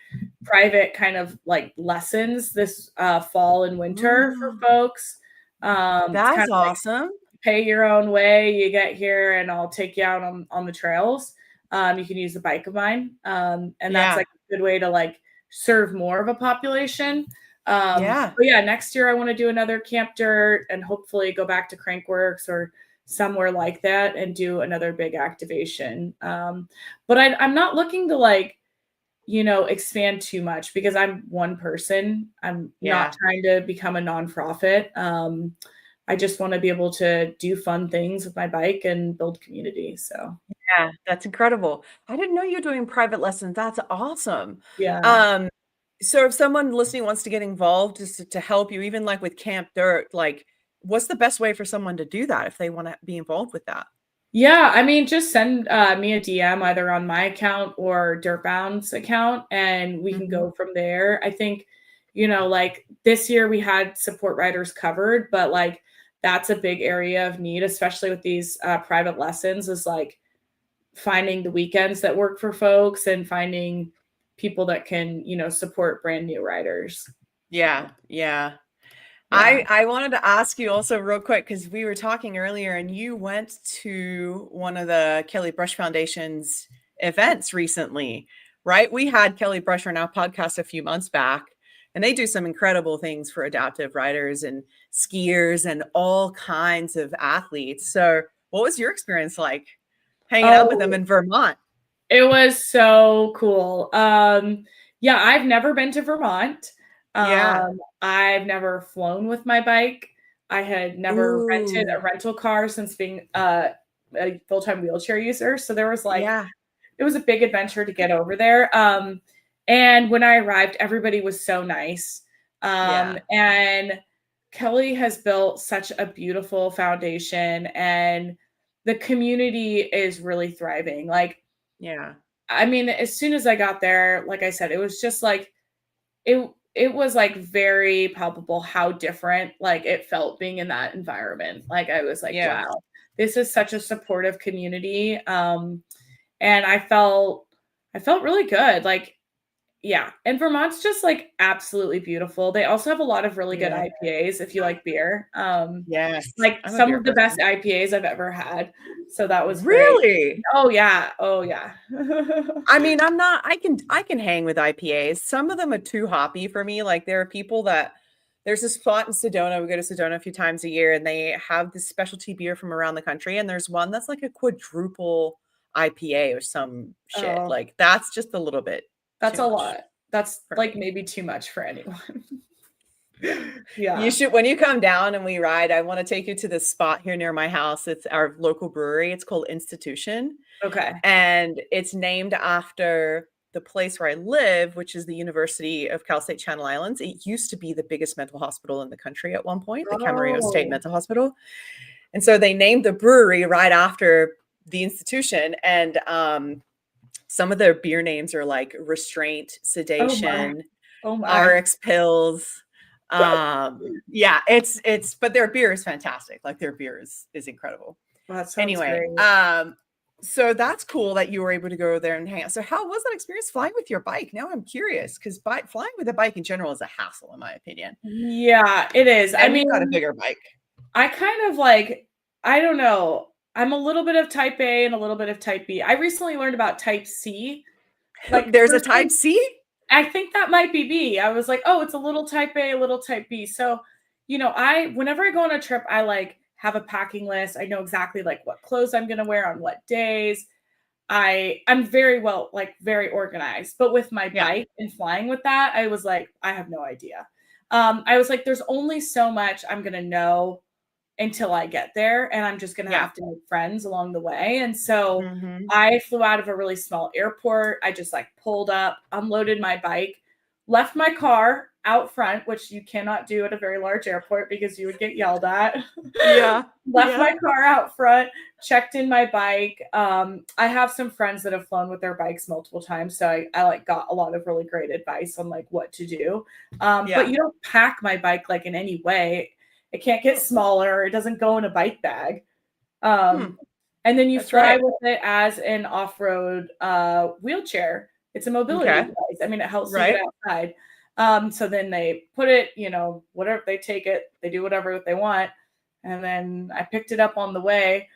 private kind of like lessons this fall and winter for Ooh, folks. It's kind that's of like awesome. pay your own way. You get here, and I'll take you out on the trails. You can use the bike of mine, and that's Yeah. like a good way to like serve more of a population. Yeah. But yeah, next year I want to do another Camp Dirt and hopefully go back to Crankworks or somewhere like that and do another big activation. But I'm not looking to like, expand too much because I'm one person. I'm not Yeah. trying to become a nonprofit. I just want to be able to do fun things with my bike and build community. So Yeah, that's incredible. I didn't know you were doing private lessons. That's awesome. yeah. Um, so if someone listening wants to get involved just to help you, even like with Camp Dirt, like what's the best way for someone to do that if they want to be involved with that? Yeah, I mean, just send me a DM either on my account or Dirtbound's account, and we can Mhm. go from there. I think, like this year we had support riders covered, but like that's a big area of need, especially with these private lessons, is like finding the weekends that work for folks and finding people that can, support brand new riders. Yeah, yeah. Yeah. I wanted to ask you also real quick because we were talking earlier and you went to one of the Kelly Brush Foundation's events recently, right? We had Kelly Brush on our podcast a few months back, and they do some incredible things for adaptive riders and skiers and all kinds of athletes. So, what was your experience like hanging out with them Oh, in Vermont? it was so cool. Yeah, I've never been to Vermont. Yeah. I've never flown with my bike. I had never rented a Ooh. rental car since being a full-time wheelchair user. So there was like Yeah. it was a big adventure to get over there. And when I arrived, everybody was so nice. Yeah. And Kelly has built such a beautiful foundation and the community is really thriving. Like Yeah. I mean, as soon as I got there, like I said, it was just like it was like very palpable how different like it felt being in that environment. Like I was like, Yeah. wow, this is such a supportive community. And I felt really good. Like yeah, and Vermont's just like absolutely beautiful. They also have a lot of really good Yeah. IPAs if you like beer. Yes. Like I'm a some beer of the best person. IPAs I've ever had. So that was great. Really? Oh yeah. Oh yeah. I mean, I can hang with IPAs. Some of them are too hoppy for me. Like there are people that there's a spot in Sedona. We go to Sedona a few times a year and they have this specialty beer from around the country. And there's one that's like a quadruple IPA or some shit. Oh, Like that's just a little bit that's too a much lot. That's for like me. maybe too much for anyone. You Yeah. should, when you come down and we ride, I want to take you to this spot here near my house. It's our local brewery. It's called Institution. Okay. And it's named after the place where I live, which is the University of Cal State Channel Islands. It used to be the biggest mental hospital in the country at one point, the Camarillo State Oh. Mental Hospital. And so they named the brewery right after the institution. And some of their beer names are like Restraint, Oh my. Sedation, Oh my. RX Pills. Yeah, it's but their beer is fantastic. Like their beer is incredible. Well, that sounds Anyway, great. so that's cool that you were able to go there and hang out. So how was that experience flying with your bike? Now I'm curious because flying with a bike in general is a hassle, in my opinion. Yeah, it is. I And you've got a mean, bigger bike. I kind of like, I don't know. I'm a little bit of type A and a little bit of type B. I recently learned about type C. Like, There's a type personally, C? I think that might be B. I was like, oh, it's a little type A, a little type B. So, whenever I go on a trip, I like have a packing list. I know exactly like what clothes I'm gonna wear on what days. I'm very well, like very organized. But with my Yeah. bike and flying with that, I was like, I have no idea. I was like, there's only so much I'm gonna know until I get there, and I'm just gonna Yeah. have to make friends along the way. And so Mm-hmm. I flew out of a really small airport. I just like pulled up, unloaded my bike, left my car out front, which you cannot do at a very large airport because you would get yelled at. Yeah. Left Yeah. my car out front, checked in my bike. I have some friends that have flown with their bikes multiple times, so I like got a lot of really great advice on like what to do. But you don't pack my bike like in any way. It can't get smaller. It doesn't go in a bike bag. And then you That's fly right. with it as an off-road wheelchair. It's a mobility Okay. device. I mean, it helps you Right. get outside. So then they put it, whatever, they take it, they do whatever they want. And then I picked it up on the way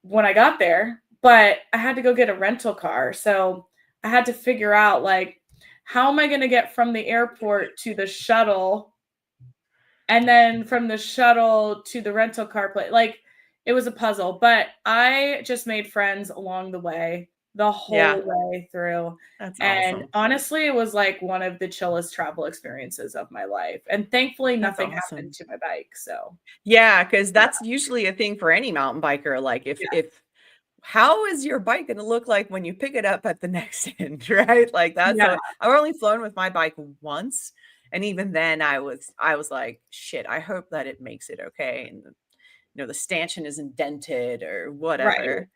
when I got there, but I had to go get a rental car. So I had to figure out like, how am I going to get from the airport to the shuttle and then from the shuttle to the rental car place? Like, it was a puzzle, but I just made friends along the way, the Yeah. whole way through. That's And awesome. honestly, it was like one of the chillest travel experiences of my life. And thankfully, That's nothing happened awesome. to my bike. So, Yeah, because yeah. that's usually a thing for any mountain biker. Like Yeah. if how is your bike gonna look like when you pick it up at the next end, right? Like that's Yeah. so I've only flown with my bike once. And even then I was like, shit, I hope that it makes it okay. And the stanchion isn't dented or Right. whatever.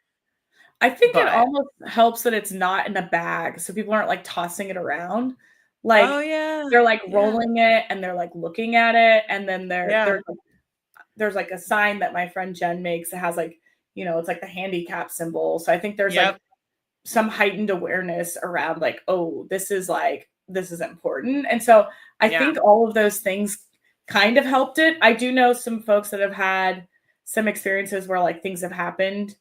I think it But almost helps that it's not in a bag, so people aren't, like, tossing it around. oh Like, yeah. they're, like, Yeah. rolling it, and they're, like, looking at it, and then Yeah. there's, like, a sign that my friend Jen makes that has, like, it's, like, the handicap symbol, so I think there's, like, Yep. some heightened awareness around, like, "Oh, this is important," and so I Yeah. think all of those things kind of helped it. I do know some folks that have had some experiences where, like, things have happened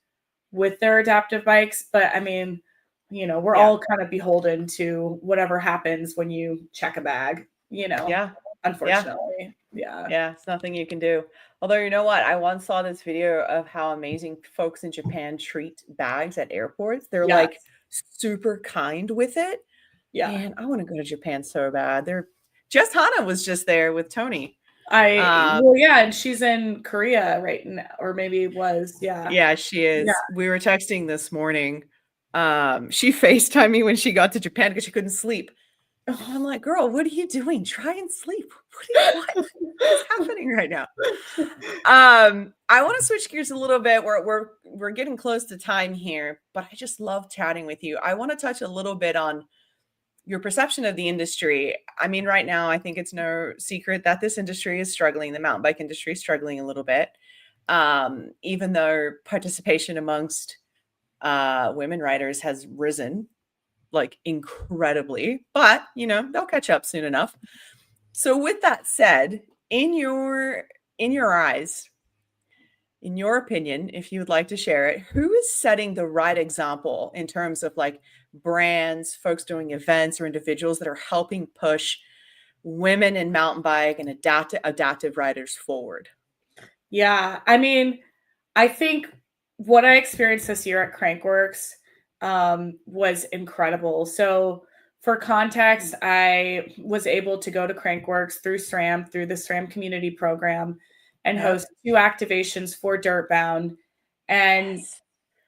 with their adaptive bikes. But I mean, we're Yeah. all kind of beholden to whatever happens when you check a bag, Yeah. Yeah. unfortunately. Yeah. Yeah, it's nothing you can do. Although, you know what? I once saw this video of how amazing folks in Japan treat bags at airports. They're like Yes. super kind with it. Yeah. Man, I want to go to Japan so bad. Jess Hana was just there with Tony. Well, yeah, and she's in Korea right now, or maybe was, yeah. Yeah, she Yeah. is. We were texting this morning. She FaceTimed me when she got to Japan because she couldn't sleep. And I'm like, girl, what are you doing? Try and sleep. What is happening right now? I want to switch gears a little bit. We're getting close to time here, but I just love chatting with you. I want to touch a little bit on your perception of the industry. I mean, right now, I think it's no secret that this industry is struggling. The mountain bike industry is struggling a little bit. Even though participation amongst women riders has risen like incredibly, but they'll catch up soon enough. So with that said, in your eyes, in your opinion, if you would like to share it, who is setting the right example in terms of like brands, folks doing events, or individuals that are helping push women in mountain bike and adaptive riders forward? Yeah. I mean, I think what I experienced this year at Crankworks was incredible. So, for context, I was able to go to Crankworks through SRAM, through the SRAM community program, and Yep. host 2 activations for Dirtbound. And Yes.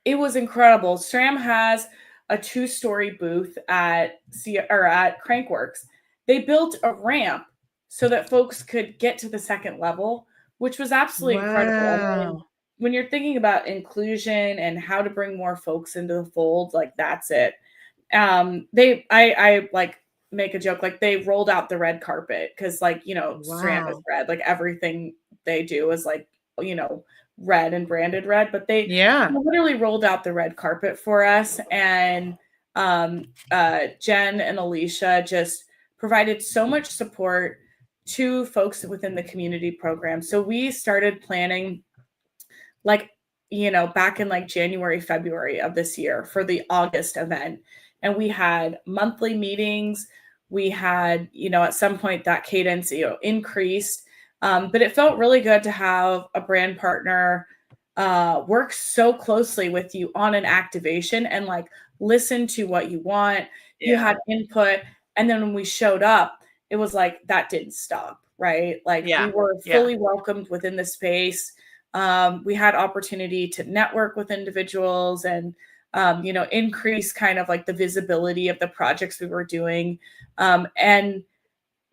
it was incredible. SRAM has a 2-story booth at Crankworks. They built a ramp so that folks could get to the second level, which was absolutely incredible. I mean, Wow. when you're thinking about inclusion and how to bring more folks into the fold, like that's it. I like make a joke, like they rolled out the red carpet because, like, SRAM is Wow. red. Like everything they do is like, red and branded red, but they Yeah. literally rolled out the red carpet for us. And Jen and Alicia just provided so much support to folks within the community program. So we started planning like, back in like January, February of this year for the August event. And we had monthly meetings. We had, at some point that cadence, increased. But it felt really good to have a brand partner work so closely with you on an activation and like listen to what you want. You had input. And then when we showed up, it was like that didn't stop, right? Like we were fully welcomed within the space. We had opportunity to network with individuals and increase kind of like the visibility of the projects we were doing. And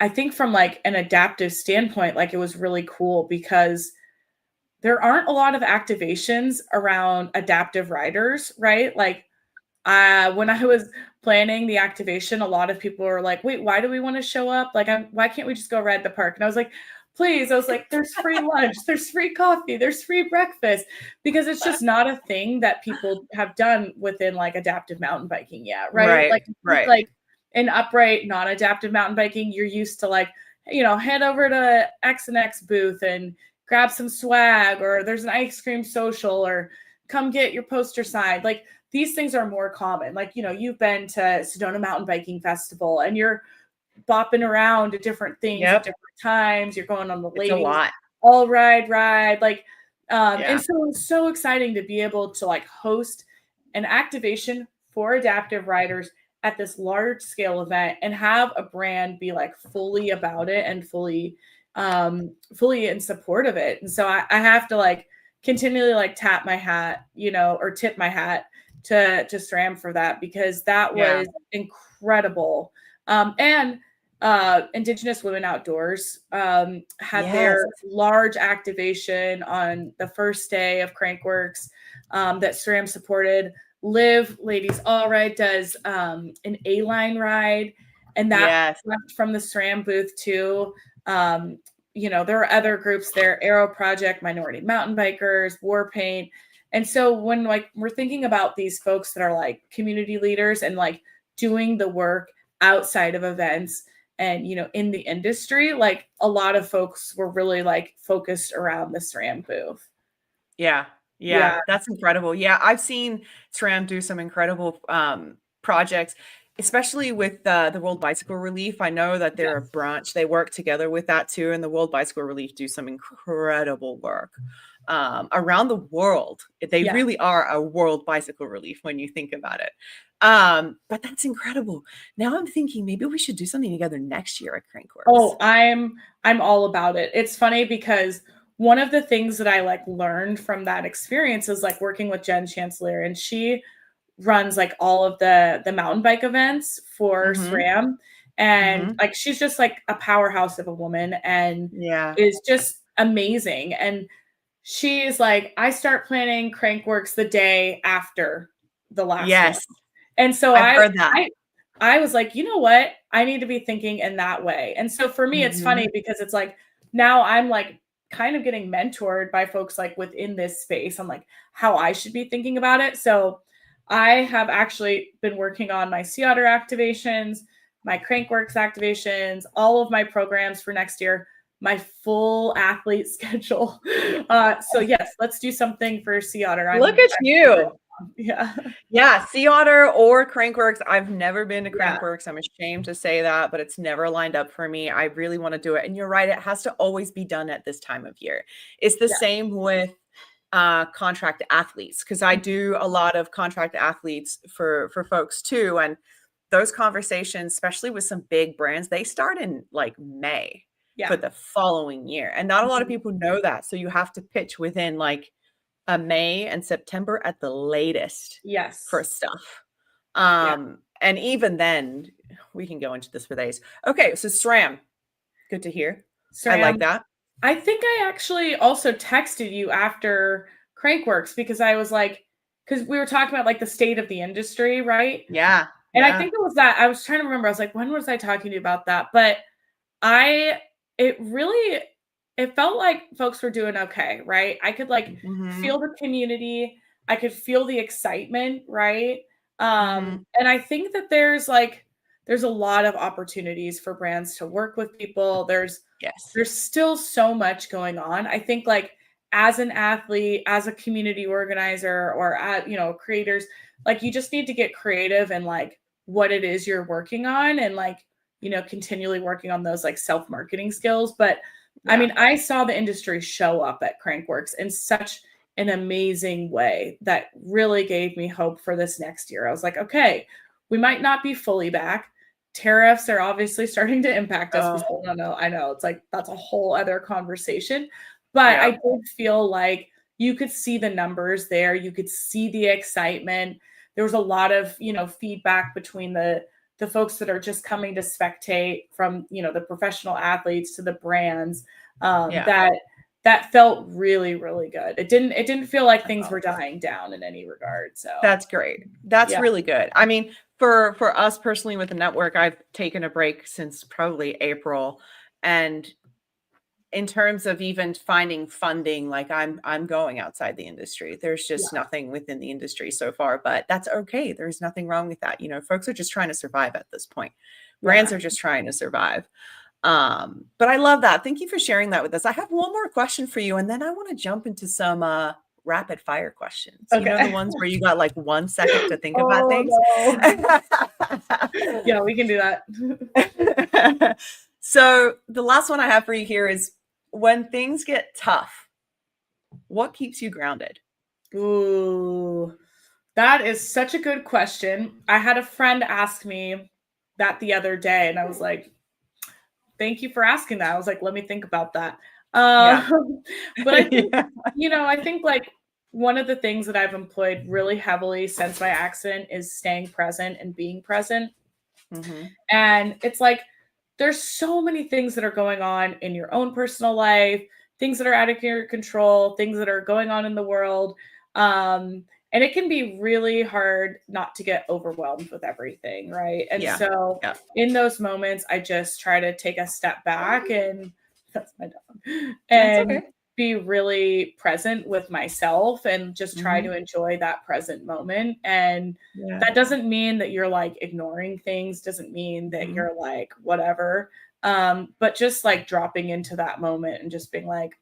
I think from like an adaptive standpoint, like it was really cool because there aren't a lot of activations around adaptive riders, right? Like when I was planning the activation, a lot of people were like, wait, why do we want to show up? Like, why can't we just go ride the park? And I was like, please. I was like, there's free lunch, there's free coffee, there's free breakfast, because it's just not a thing that people have done within like adaptive mountain biking yet, right? Like in upright, non-adaptive mountain biking, you're used to like, head over to X and X booth and grab some swag, or there's an ice cream social, or come get your poster signed. Like these things are more common. Like, you've been to Sedona Mountain Biking Festival and you're bopping around to different things at different times. You're going on the ladies all ride. Like, and so it's so exciting to be able to like host an activation for adaptive riders at this large scale event and have a brand be like fully about it and fully in support of it. And so I have to like continually like tap my hat, or tip my hat to SRAM for that, because that was incredible. And Indigenous Women Outdoors had their large activation on the first day of Crankworks that SRAM supported. Live Ladies All Ride does an A-line ride, and that left from the SRAM booth too. There are other groups there, Aero Project, Minority Mountain Bikers, War Paint. And so when like we're thinking about these folks that are like community leaders and like doing the work outside of events and, in the industry, like a lot of folks were really like focused around the SRAM booth. Yeah, that's incredible. Yeah, I've seen SRAM do some incredible projects, especially with the World Bicycle Relief. I know that they're a branch. They work together with that too, and the World Bicycle Relief do some incredible work around the world. They really are a World Bicycle Relief when you think about it. But that's incredible. Now I'm thinking maybe we should do something together next year at Crankworks. Oh, I'm all about it. It's funny because one of the things that I like learned from that experience is like working with Jen Chancellor, and she runs like all of the mountain bike events for SRAM. And like, she's just like a powerhouse of a woman and is just amazing. And she's like, I start planning Crankworks the day after the last one. And so I was like, you know what? I need to be thinking in that way. And so for me, it's funny because it's like, now I'm like kind of getting mentored by folks like within this space on like how I should be thinking about it. So I have actually been working on my Sea Otter activations, my Crankworks activations, all of my programs for next year, my full athlete schedule. So yes, let's do something for Sea Otter. Look at you. Yeah. Sea Otter or Crankworks. I've never been to Crankworks. I'm ashamed to say that, but it's never lined up for me. I really want to do it. And you're right, it has to always be done at this time of year. It's the same with contract athletes, because I do a lot of contract athletes for folks too. And those conversations, especially with some big brands, they start in like May for the following year. And not a lot of people know that. So you have to pitch within like a May and September at the latest for stuff. And even then we can go into this for days. Okay. So SRAM, good to hear. I like that. I think I actually also texted you after Crankworks because I was like, because we were talking about like the state of the industry, right? Yeah. And I think it was that I was trying to remember. I was like, when was I talking to you about that? But it felt like folks were doing okay, right? I could like feel the community. I could feel the excitement, right? And I think that there's a lot of opportunities for brands to work with people. There's still so much going on. I think like as an athlete, as a community organizer, or creators, like you just need to get creative and like what it is you're working on, and like, continually working on those like self-marketing skills. But I mean, I saw the industry show up at Crankworks in such an amazing way that really gave me hope for this next year. I was like, okay, we might not be fully back. Tariffs are obviously starting to impact us. We still don't know. I know it's like, that's a whole other conversation, but I did feel like you could see the numbers there. You could see the excitement. There was a lot of, feedback between the folks that are just coming to spectate, from, the professional athletes to the brands, that felt really, really good. It didn't feel like things were dying down in any regard. So that's great. That's really good. I mean, for us personally with the network, I've taken a break since probably April. And in terms of even finding funding, like I'm going outside the industry. There's just nothing within the industry so far, but that's okay. There's nothing wrong with that. Folks are just trying to survive at this point. Brands are just trying to survive. But I love that. Thank you for sharing that with us. I have one more question for you, and then I want to jump into some rapid fire questions. Okay. The ones where you got like 1 second to think about things. No. Yeah, we can do that. So the last one I have for you here is, when things get tough, what keeps you grounded? Ooh, that is such a good question. I had a friend ask me that the other day, and I was like, thank you for asking that. I was like, let me think about that. But I think, I think like one of the things that I've employed really heavily since my accident is staying present and being present. And it's like, there's so many things that are going on in your own personal life, things that are out of your control, things that are going on in the world. And it can be really hard not to get overwhelmed with everything, right? And so in those moments, I just try to take a step back, and that's my dog, and be really present with myself, and just try to enjoy that present moment. And that doesn't mean that you're like ignoring things, doesn't mean that you're like whatever, but just like dropping into that moment and just being like,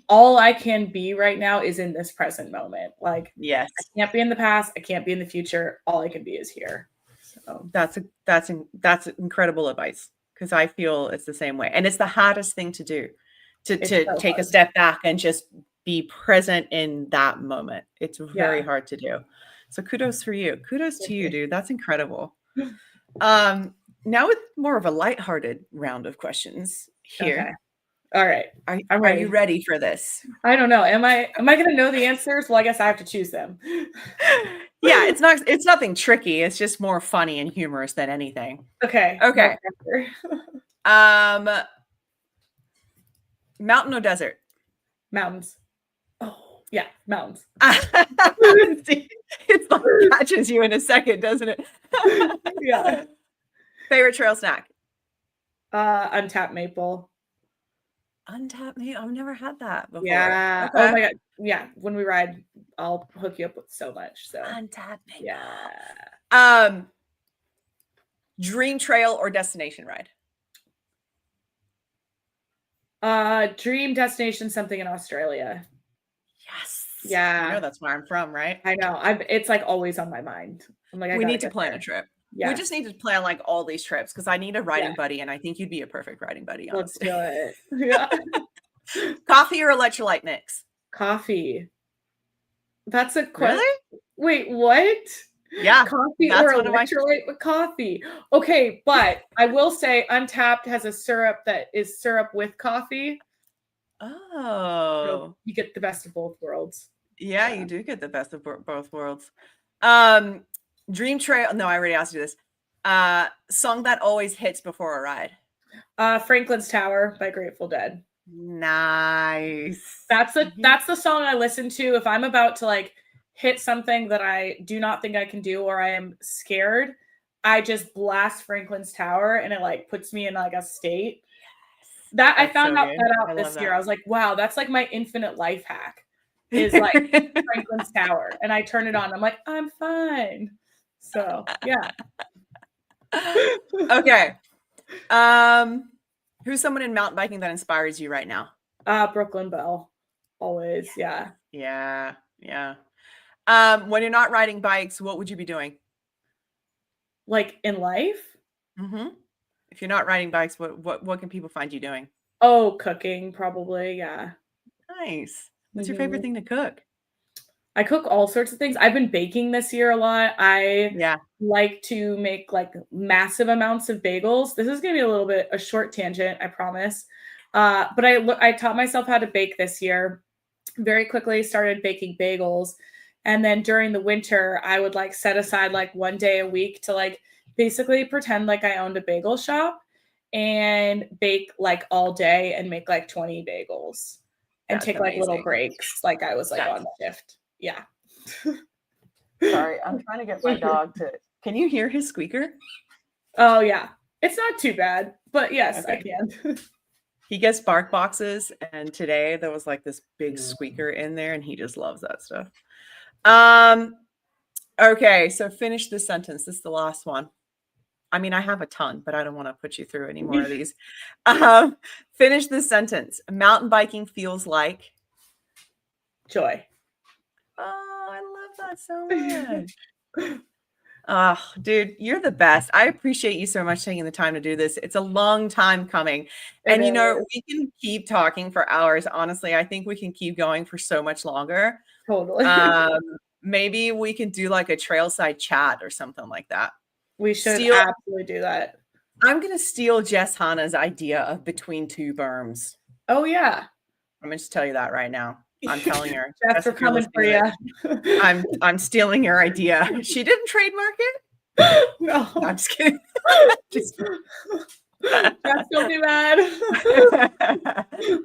all I can be right now is in this present moment. Like, I can't be in the past, I can't be in the future. All I can be is here. So that's incredible advice, because I feel it's the same way, and it's the hardest thing to do. To take a step back and just be present in that moment. It's very hard to do. So kudos for you. Kudos to you, dude. That's incredible. Now with more of a lighthearted round of questions here. Okay. All right. Are you ready for this? I don't know. Am I going to know the answers? Well, I guess I have to choose them. Yeah, it's nothing tricky. It's just more funny and humorous than anything. Okay. Mountain or desert? Mountains. Oh, yeah, mountains. It's like catches you in a second, doesn't it? Yeah. Favorite trail snack? Untapped maple. Untapped maple? I've never had that before. Yeah. Okay. Oh my God. Yeah. When we ride, I'll hook you up with so much. So untapped maple. Yeah. Dream trail or destination ride? Dream destination, something in Australia. Yes. Yeah. That's where I'm from, right? I know. It's like always on my mind. I'm like, we need to plan a trip. Yeah. We just need to plan like all these trips, because I need a riding buddy, and I think you'd be a perfect riding buddy. Honestly. Let's do it. Yeah. Coffee or electrolyte mix? Coffee. That's a question. Really? Wait, what? Yeah. Coffee or electrolyte with coffee. Okay, but I will say Untapped has a syrup that is syrup with coffee. Oh. So you get the best of both worlds. Yeah, you do get the best of both worlds. Dream trail. No, I already asked you this. Song that always hits before a ride. Franklin's Tower by Grateful Dead. Nice. That's the song I listen to if I'm about to like hit something that I do not think I can do or I am scared, I just blast Franklin's Tower and it like puts me in like a state. That I That's found so out good. that I out love this year. that. I was like, wow, that's like my infinite life hack is like Franklin's Tower. And I turn it on. I'm like, I'm fine. So yeah. Okay. Who's someone in mountain biking that inspires you right now? Brooklyn Bell. Always. Yeah. Yeah. Yeah. When you're not riding bikes, what would you be doing? Like in life? Mm-hmm. If you're not riding bikes, what can people find you doing? Oh, cooking probably. Yeah. Nice. What's your favorite thing to cook? I cook all sorts of things. I've been baking this year a lot. I Yeah. like to make like massive amounts of bagels. This is going to be a little bit a short tangent, I promise. But I taught myself how to bake this year. Very quickly started baking bagels. And then during the winter, I would like set aside like one day a week to like basically pretend like I owned a bagel shop and bake like all day and make like 20 bagels and That's take like little amazing. breaks like I was like That's- on shift. Yeah. Sorry, I'm trying to get my dog to. Can you hear his squeaker? Oh yeah. It's not too bad, but yes, Okay. I can. He gets bark boxes, and today there was like this big squeaker in there, and he just loves that stuff. Okay, so finish this sentence. This is the last one. I mean, I have a ton, but I don't want to put you through any more of these. Finish this sentence. Mountain biking feels like Joy. Oh, I love that so much. Oh, dude, you're the best. I appreciate you so much taking the time to do this. It's a long time coming. And you know, we can keep talking for hours. Honestly, I think we can keep going for so much longer. Totally. Maybe we can do like a trailside chat or something like that. We should absolutely do that. I'm going to steal Jess Hanna's idea of between two berms. Oh, yeah. I'm going to just tell you that right now. I'm telling her. Jess, we're coming for you. I'm stealing your idea. She didn't trademark it? No. I'm just kidding. Jess, don't be mad.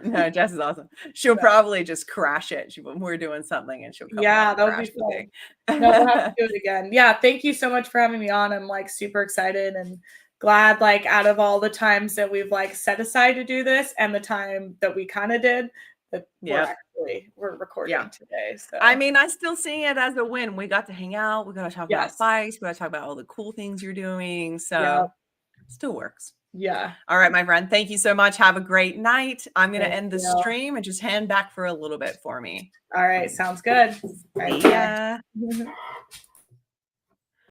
No, Jess is awesome. She'll probably just crash it. We're doing something and she'll come. Yeah, that would be fun. No, we'll have to do it again. Yeah, thank you so much for having me on. I'm like super excited and glad, like out of all the times that we've like set aside to do this and the time that we kind of did, that we're recording today. So I mean, I still see it as a win. We got to hang out. We got to talk about bikes. We got to talk about all the cool things you're doing. So it still works. Yeah. All right, my friend. Thank you so much. Have a great night. I'm going to end the stream and just hand back for a little bit for me. All right. Sounds good. Yeah.